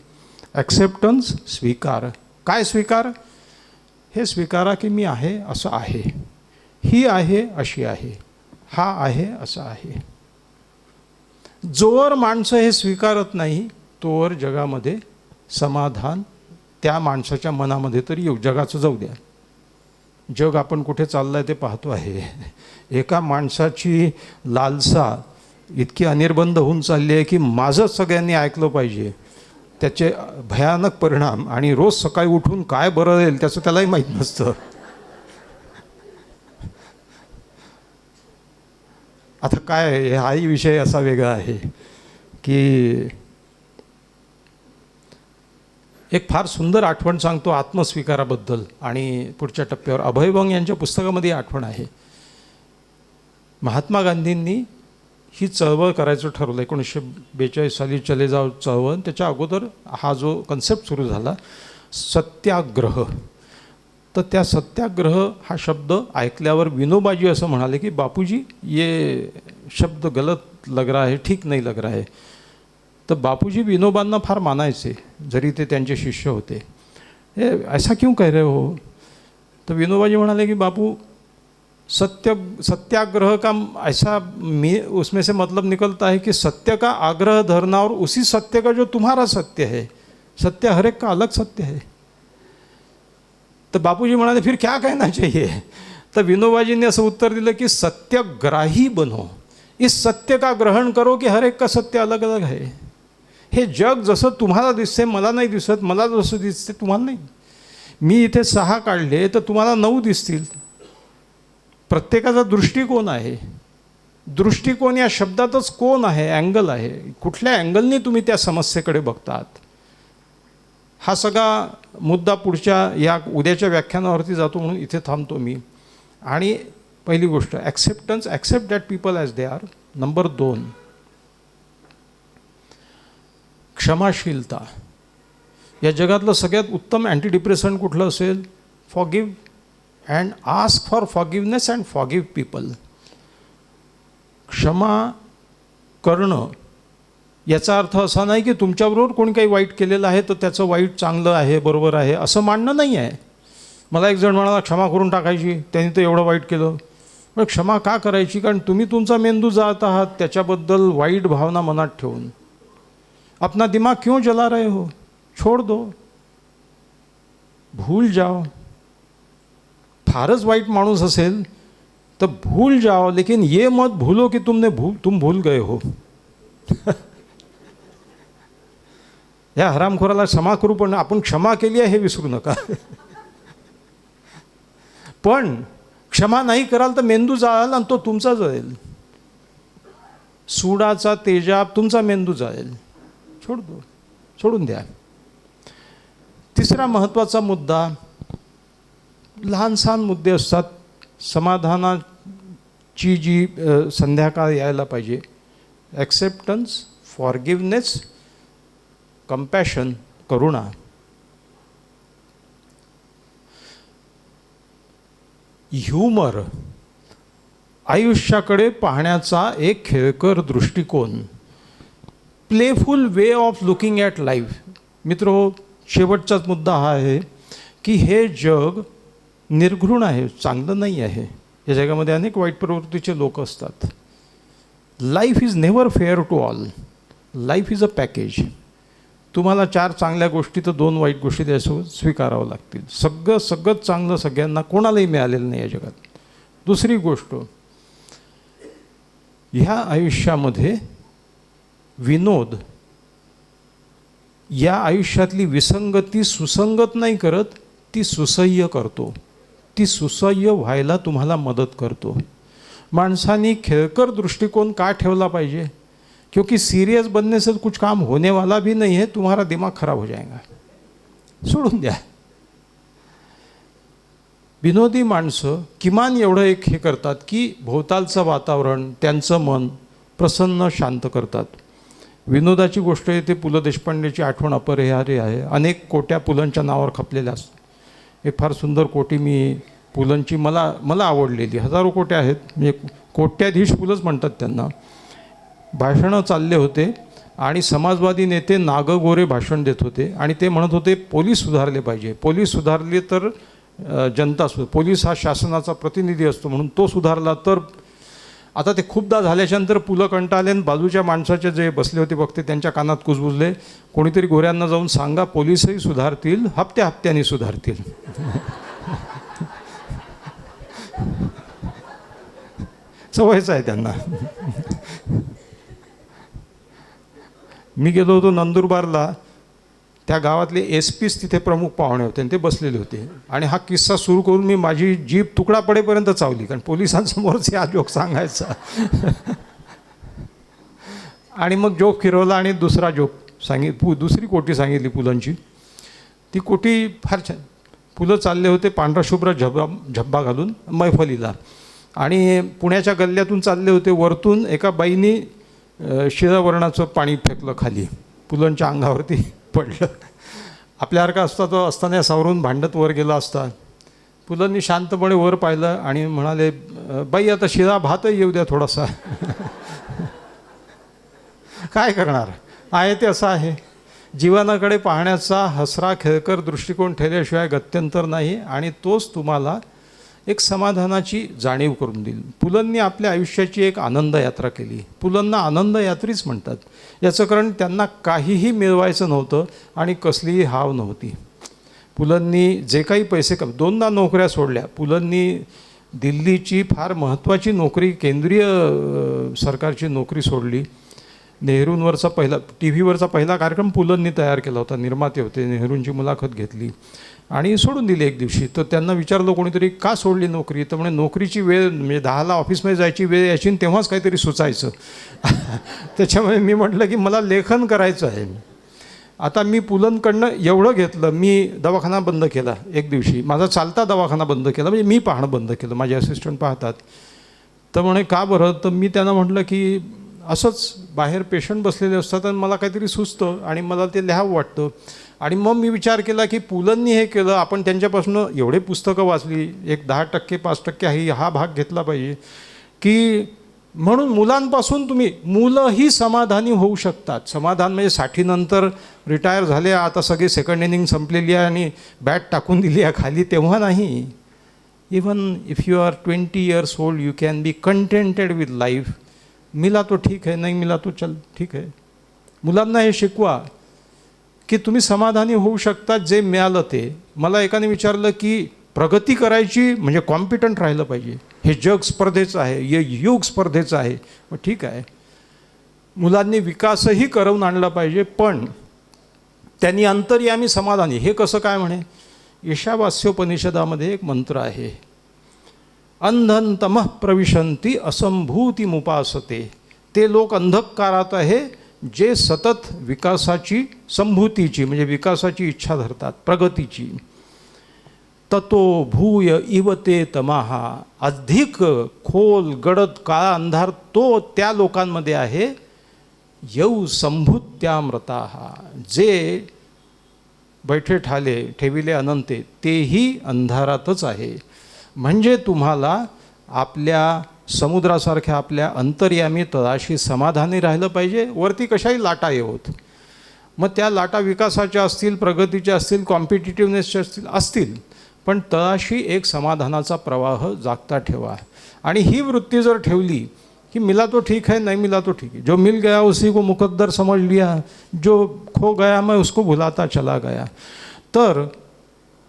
[SPEAKER 1] ॲक्सेप्टन्स, स्वीकार. काय स्वीकार? हे स्वीकारा की मी आहे असं आहे, ही आहे अशी आहे, हा आहे असं आहे. जोवर माणसं हे स्वीकारत नाही तोवर जगामध्ये समाधान त्या माणसाच्या मनामध्ये तरी येऊ. जगाचं जाऊ द्या, जग आपण कुठे चाललं आहे ते पाहतो आहे. एका माणसाची लालसा इतकी अनिर्बंध होऊन चालली आहे की माझंच सगळ्यांनी ऐकलं पाहिजे. त्याचे भयानक परिणाम, आणि रोज सकाळी उठून काय बरं येईल त्याचं त्यालाही माहीत नसतं. आता काय, हाही विषय असा वेगळा आहे की एक फार सुंदर आठवण सांगतो आत्मस्वीकाराबद्दल, आणि पुढच्या टप्प्यावर अभयभंग यांच्या पुस्तकामध्ये आठवण आहे. महात्मा गांधींनी ही चळवळ करायचं ठरवलं 1942 साली चले जाव चळवळ. त्याच्या अगोदर हा जो कन्सेप्ट सुरू झाला सत्याग्रह. तर त्या सत्याग्रह हा शब्द ऐकल्यावर विनोबाजी असं म्हणाले की बापूजी ये शब्द गलत लग रहा है, ठीक नहीं लग रहा है. तर बापूजी विनोबांना फार मानायचे, जरी ते त्यांचे शिष्य होते. ऐसा क्यों कह रहे हो? तर विनोबाजी म्हणाले की बापू सत्याग्रह का ऐसा उसमें से मतलब निकलता है कि सत्य का आग्रह धरना और उसी सत्य का जो तुम्हारा सत्य है, सत्य हर एक का अलग सत्य है. तर बापूजी म्हणाले फिर क्या कहना चाहिए? तर विनोबाजी ने असं उत्तर दिलं की सत्यग्राही बनो, इस सत्य का ग्रहण करो कि हर एक का सत्य अलग अलग है. हे जग जसं तुम्हाला दिसते मला नाही दिसत, मला जसं दिसते तुम्हाला नाही. मी इथे 6 काढले तर तुम्हाला 9 दिसतील. प्रत्येकाचा दृष्टिकोन आहे. दृष्टिकोन या शब्दातच कोण आहे, अँगल आहे. कुठल्या अँगलने तुम्ही त्या समस्येकडे बघतात, हा सगळा मुद्दा पुढच्या या उद्याच्या व्याख्यानावरती जातो, म्हणून इथे थांबतो मी. आणि पहिली गोष्ट acceptance, accept that people as they are. Number 2 क्षमाशीलता. या जगातलं सगळ्यात उत्तम अँटीडिप्रेसंट कुठलं असेल? Forgive and ask for forgiveness and forgive people. क्षमा करणं याचा अर्थ असा नाही की तुमच्याबरोबर कोणी काही वाईट केलेलं आहे तर त्याचं वाईट चांगलं आहे, बरोबर आहे असं मानणं नाही आहे. मला एक जण म्हणाला क्षमा करून टाकायची, त्यांनी तर एवढं वाईट केलं. पण क्षमा का करायची? कारण तुम्ही तुमचा मेंदू जाळत आहात त्याच्याबद्दल वाईट भावना मनात ठेवून. अपना दिमाग क्यों जला रहे हो? छोड़ दो, भूल जाओ. फारच वाईट माणूस असेल तर भूल जाओ, लेकिन ये मत भूलो कि तुम भूल गए हो. या हरामखोराला क्षमा करू, पण आपण क्षमा केली आहे हे विसरू नका. पण क्षमा नाही कराल तर मेंदू जाळाल आणि तो तुमचा जळेल. सुडाचा तेजाब तुमचा मेंदू जाळेल. सोडून द्या. तिसरा महत्त्वाचा मुद्दा, लहान सहान मुद्दे असतात. समाधानाची जी संध्याकाळ यायला पाहिजे. ॲक्सेप्टन्स, फॉरगिव्हनेस, कंपॅशन, करुणा. ह्युमर, आयुष्याकडे पाहण्याचा एक खेळकर दृष्टिकोन. Playful way of looking at life. मित्रो, शेवटचाच मुद्दा हा आहे की हे जग निर्घृण आहे, चांगलं नाही आहे. या जगामध्ये अनेक वाईट प्रवृत्तीचे लोक असतात. Life is never fair to all. Life is a package. तुम्हाला 4 चांगल्या गोष्टी तर 2 वाईट गोष्टी त्यासोबत स्वीकारावं लागतील. सगळंच चांगलं सगळ्यांना कोणालाही मिळालेलं नाही या जगात. दुसरी गोष्ट, ह्या आयुष्यामध्ये विनोद या आयुष्यातली विसंगती सुसंगत नाही करत, ती सुसह्य करतो. ती सुसह्य व्हायला तुम्हाला मदत करतो. माणसाने खेळकर दृष्टिकोन का ठेवला पाहिजे? क्योंकि सीरियस बनने से कुछ काम होने वाला भी नहीं है, तुम्हारा दिमाग खराब हो जाएगा. सोडून द्या. विनोदी माणसं किमान एवढं एक हे करतात की भोवतालचं वातावरण, त्यांचं मन प्रसन्न, शांत करतात. विनोदाची गोष्ट येते, पु ल देशपांडेची आठवण अपरिहार्य आहे. अनेक कोट्या पुलंच्या नावावर खपलेल्या असतात. एक फार सुंदर कोटी मी पुलंची मला आवडलेली, हजारो कोट्या आहेत, म्हणजे कोट्याधीश पुलंच म्हणतात त्यांना. भाषणं चालले होते आणि समाजवादी नेते नागगोरे भाषण देत होते आणि ते म्हणत होते पोलीस सुधारले पाहिजे. पोलीस सुधारले तर जनता पोलीस हा शासनाचा प्रतिनिधी असतो म्हणून तो सुधारला तर. आता ते खूपदा झाल्याच्यानंतर पुलं कंटाळले आणि बाजूच्या माणसाचे जे बसले होते वक्ते त्यांच्या कानात कुजबुजले, कोणीतरी गोऱ्यांना जाऊन सांगा पोलीसही सुधारतील, हप्त्याने सुधारतील. सवयच आहे त्यांना. मी गेलो होतो नंदुरबारला, त्या गावातले एसपीच तिथे प्रमुख पाहुणे होते आणि ते बसलेले होते. आणि हा किस्सा सुरू करून मी माझी जीभ तुकडा पडेपर्यंत चावली, कारण पोलिसांसमोरच हा जोक सांगायचा. आणि मग जोक फिरवला आणि दुसरा जोक दुसरी कोटी सांगितली पुलंची. ती कोटी फार छान. पुलं चालले होते पांढरा शुभ्र झब्बा घालून मैफलीला आणि पुण्याच्या गल्ल्यातून चालले होते. वरतून एका बाईनी शिळावर्णाचं पाणी फेकलं खाली, पुलंच्या अंगावरती पडलं. आपल्यासारखा असता तो असताना सावरून भांडत वर गेला असता. पुलंनी शांतपणे वर पाहिलं आणि म्हणाले, बाई आता शिळा भातही येऊ द्या थोडासा. काय करणार आहे ते असं आहे. जीवनाकडे पाहण्याचा हसरा खेळकर दृष्टिकोन ठेवल्याशिवाय गत्यंतर नाही आणि तोच तुम्हाला एक समाधानाची जाणीव करून देईल. पुलंनी आपल्या आयुष्याची एक आनंद यात्रा केली. पुलंना आनंद यात्रीच म्हणतात. याचं कारण त्यांना काहीही मिळवायचं नव्हतं आणि कसलीही हाव नव्हती. पुलंनी जे काही पैसे 2दा नोकऱ्या सोडल्या. पुलंनी दिल्लीची फार महत्त्वाची नोकरी, केंद्रीय सरकारची नोकरी सोडली. नेहरूंवरचा पहिला TV वरचा पहिला कार्यक्रम पुलंनी तयार केला होता. निर्माते होते. नेहरूंची मुलाखत घेतली आणि सोडून दिली एक दिवशी. तर त्यांना विचारलं कोणीतरी, का सोडली नोकरी? तर म्हणे नोकरीची वेळ, म्हणजे 10ला ऑफिसमध्ये जायची वेळ यायची आणि तेव्हाच काहीतरी सुचायचं. त्याच्यामुळे मी म्हटलं की मला लेखन करायचं आहे. आता मी पुलंकडनं एवढं घेतलं, मी दवाखाना बंद केला एक दिवशी. माझा चालता दवाखाना बंद केला, म्हणजे मी पाहणं बंद केलं, माझे असिस्टंट पाहतात. तर म्हणे का बरं? तर मी त्यांना म्हटलं की असंच बाहेर पेशंट बसलेले असतात आणि मला काहीतरी सुचतं आणि मला ते लिहावं वाटतं. आणि मग मी विचार केला की पुलंनी हे केलं, आपण त्यांच्यापासून एवढे पुस्तकं वाचली, एक 10% 5% हा भाग घेतला पाहिजे की म्हणून मुलांपासून मुलंही समाधानी होऊ शकतात. समाधान म्हणजे 60 नंतर रिटायर झाले, आता सगळे सेकंड इनिंग संपलेली आहे आणि बॅट टाकून दिली आहे खाली, तेव्हा नाही. Even if you are 20 years old you can be contented with life. मिला तो ठीक आहे, नाही मिला तो चल ठीक आहे. मुलांना हे शिकवा की तुम्ही समाधानी होऊ शकता जे मिळालं ते. मला एकाने विचारलं की प्रगती करायची म्हणजे कॉम्पिटंट राहिलं पाहिजे, हे जग स्पर्धेचं आहे, हे युग स्पर्धेचं आहे. मग ठीक आहे, मुलांनी विकासही करवून आणला पाहिजे, पण त्यांनी अंतर्यामी समाधानी. हे कसं काय म्हणे? ईशावास्योपनिषदामध्ये एक मंत्र आहे, अंधन तमः प्रविशन्ति असंभूतिमुपासते. ते लोक अंधकारात आहे जे सतत विकासाची, संभूतीची म्हणजे विकासाची इच्छा धरतात, प्रगतीची. ततो भूय इव ते तमाहा. अधिक खोल गडद काळा अंधार तो त्या लोकांमध्ये आहे. यौ संभूत्यामृताहा. जे बैठे ठाले ठेविले अनंते तेही अंधारातच आहे. म्हणजे तुम्हाला आपल्या समुद्रासारख्या आपल्या अंतर्यामी तळाशी समाधानी राहिलं पाहिजे. वरती कशाही लाटा येवत, मग त्या लाटा विकासाच्या असतील, प्रगतीच्या असतील, कॉम्पिटिटिव्हनेसच्या असतील, पण तळाशी एक समाधानाचा प्रवाह जागता ठेवा. आणि ही वृत्ती जर ठेवली कि मिला तो ठीक है, नहीं मिला तो ठीक है, जो मिल गया उसी को मुकद्दर समझ लिया, जो खो गया मैं उसको भुलाता चला गया, तर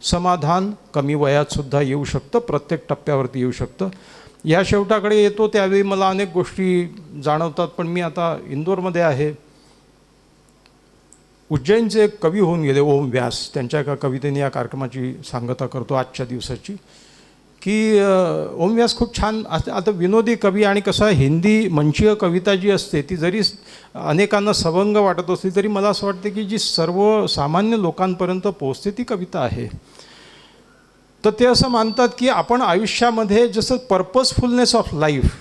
[SPEAKER 1] समाधान कमी वयात सुद्धा येऊ शकतं, प्रत्येक टप्प्यावरती येऊ शकतं. या शेवटाकडे येतो त्यावेळी मला अनेक गोष्टी जाणवतात. पण मी आता इंदोरमध्ये आहे. उज्जैनचे एक कवी होऊन गेले ओम व्यास, त्यांच्या एका कवितेने या कार्यक्रमाची सांगता करतो आजच्या दिवसाची, की ओम व्यास खूप छान. आता विनोदी कवी, आणि कसं हिंदी मंचीय कविता जी असते ती जरी अनेकांना सवंग वाटत असली तरी मला असं वाटतं की जी सर्वसामान्य लोकांपर्यंत पोहोचते ती कविता आहे. तर ते असं मानतात की आपण आयुष्यामध्ये जसं पर्पजफुलनेस ऑफ लाईफ,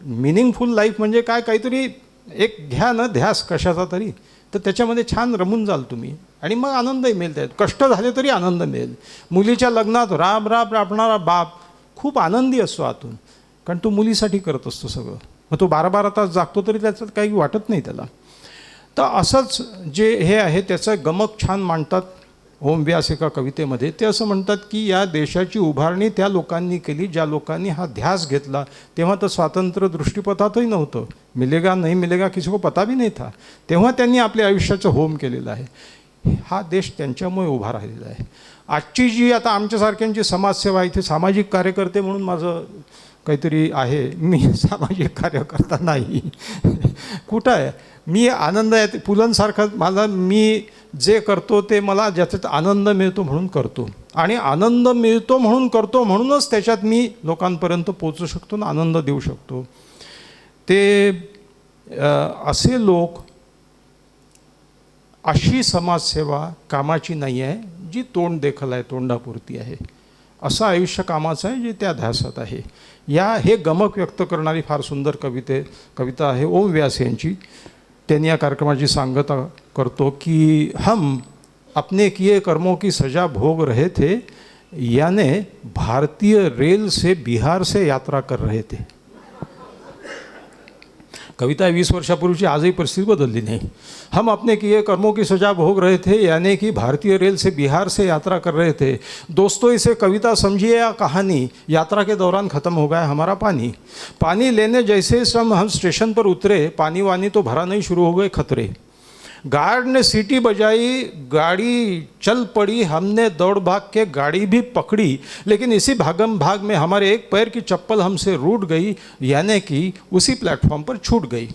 [SPEAKER 1] मिनिंगफुल लाईफ म्हणजे काय, काहीतरी एक घ्या ना ध्यास कशाचा तरी, तर त्याच्यामध्ये छान रमून जाल तुम्ही आणि मग आनंदही मिळेल. त्यात कष्ट झाले तरी आनंद मिळेल. मुलीच्या लग्नात राब राब राबणारा बाप खूप आनंदी असतो आतून, कारण तो मुलीसाठी करत असतो सगळं. मग तो 12-12 तास जागतो तरी त्याच्यात काही वाटत नाही त्याला. तर असंच जे हे आहे त्याचं गमक छान मांडतात ओम व्यास एका कवितेमध्ये. ते असं म्हणतात की या देशाची उभारणी त्या लोकांनी केली ज्या लोकांनी हा ध्यास घेतला. तेव्हा तर स्वातंत्र्य दृष्टिपथातही नव्हतं, मिलेगा नहीं मिलेगा किसी को पता भी नहीं था. तेव्हा त्यांनी आपल्या आयुष्याचं होम केलेलं आहे. हा देश त्यांच्यामुळे उभा राहिलेला आहे. आजची जी आता आमच्यासारख्यांची समाजसेवा, इथे सामाजिक कार्यकर्ते म्हणून माझं काहीतरी आहे, मी सामाजिक कार्यकर्ता नाही. कुठं आहे मी, आनंद आहे पुलंसारखं मला, मी जे करतो ते मला ज्याच्यात आनंद मिळतो म्हणून करतो, आणि आनंद मिळतो म्हणून करतो, म्हणूनच त्याच्यात मी लोकांपर्यंत पोचू शकतो आणि आनंद देऊ शकतो. ते असे लोक, अशी समाजसेवा कामाची नाही आहे जी तोंड देखल आहे, तोंडापुरती आहे. असं आयुष्य कामाचं आहे जे त्या ध्यासात आहे. हे गमक व्यक्त करणारी फार सुंदर कविता आहे ओम व्यास यांची. त्यांनी या कार्यक्रमाची सांगता करतो की हम अपने किए कर्मों की सजा भोग रहे थे, याने भारतीय रेल से बिहार से यात्रा कर रहे थे. कविता 20 वर्षापूर्वीची, आजही परिस्थिती बदलली नाही. हम अपने किए कर्मों की सजा भोग रहे थे, यानी कि भारतीय रेल से बिहार से यात्रा कर रहे थे. दोस्तों इसे कविता समझिए या कहानी, यात्रा के दौरान ख़त्म हो गया हमारा पानी. पानी लेने जैसे हम स्टेशन पर उतरे, पानी वानी तो भरा नहीं, शुरू हो गए खतरे. गार्ड ने सीटी बजाई, गाड़ी चल पड़ी, हमने दौड़ भाग के गाड़ी भी पकड़ी, लेकिन इसी भागम भाग में हमारे एक पैर की चप्पल हमसे रूठ गई, यानी कि उसी प्लेटफॉर्म पर छूट गई.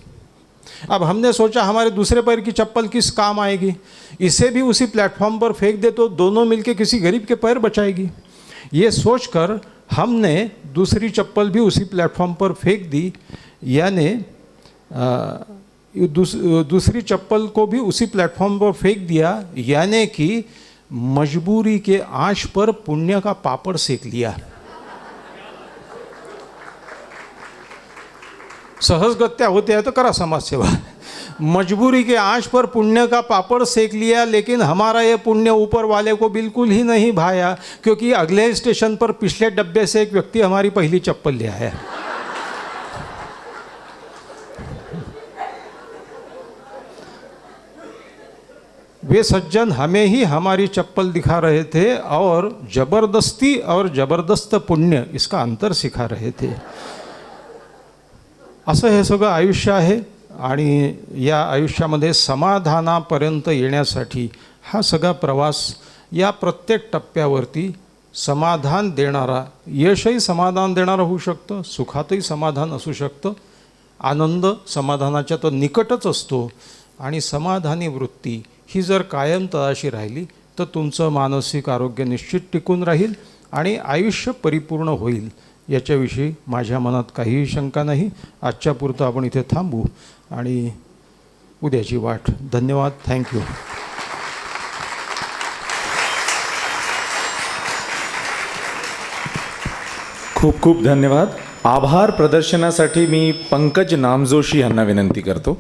[SPEAKER 1] अब हमने सोचा हमारे दूसरे पैर की चप्पल किस काम आएगी, इसे भी उसी प्लेटफॉर्म पर फेंक दे तो दोनों मिलके किसी गरीब के पैर बचाएगी. ये सोचकर हमने दूसरी चप्पल भी उसी प्लेटफॉर्म पर फेंक दी, यानी दूसरी चप्पल को भी उसी प्लेटफॉर्म पर फेंक दिया, यानी कि मजबूरी के आंच पर पुण्य का पापड़ सेक लिया. सहजगत्या होते हैं तो करा समाज सेवा. मजबूरी के आंच पर पुण्य का पापड़ सेक लिया, लेकिन हमारा ये पुण्य ऊपर वाले को बिल्कुल ही नहीं भाया, क्योंकि अगले स्टेशन पर पिछले डब्बे से एक व्यक्ति हमारी पहली चप्पल ले आया. वे सज्जन हमें ही हमारी चप्पल दिखा रहे थे और जबरदस्ती और जबरदस्त पुण्य इसका अंतर सिखा रहे थे. असं हे सगळं आयुष्य आहे. आणि या आयुष्यामध्ये समाधानापर्यंत येण्यासाठी हा सगळा प्रवास, या प्रत्येक टप्प्यावरती समाधान देणारा, यशही समाधान देणारं होऊ शकतं, सुखातही समाधान असू शकतं, आनंद समाधानाच्या तो निकटच असतो. आणि समाधानी वृत्ती ही जर कायम तळाशी राहिली तर तुमचं मानसिक आरोग्य निश्चित टिकून राहील आणि आयुष्य परिपूर्ण होईल. याच्याविषयी माझ्या मनात काहीही शंका नाही. आजच्या पुरतं आपण इथे थांबू आणि उद्याची वाट. धन्यवाद. थँक्यू.
[SPEAKER 2] खूप खूप धन्यवाद. आभार प्रदर्शनासाठी मी पंकज नामजोशी यांना विनंती करतो.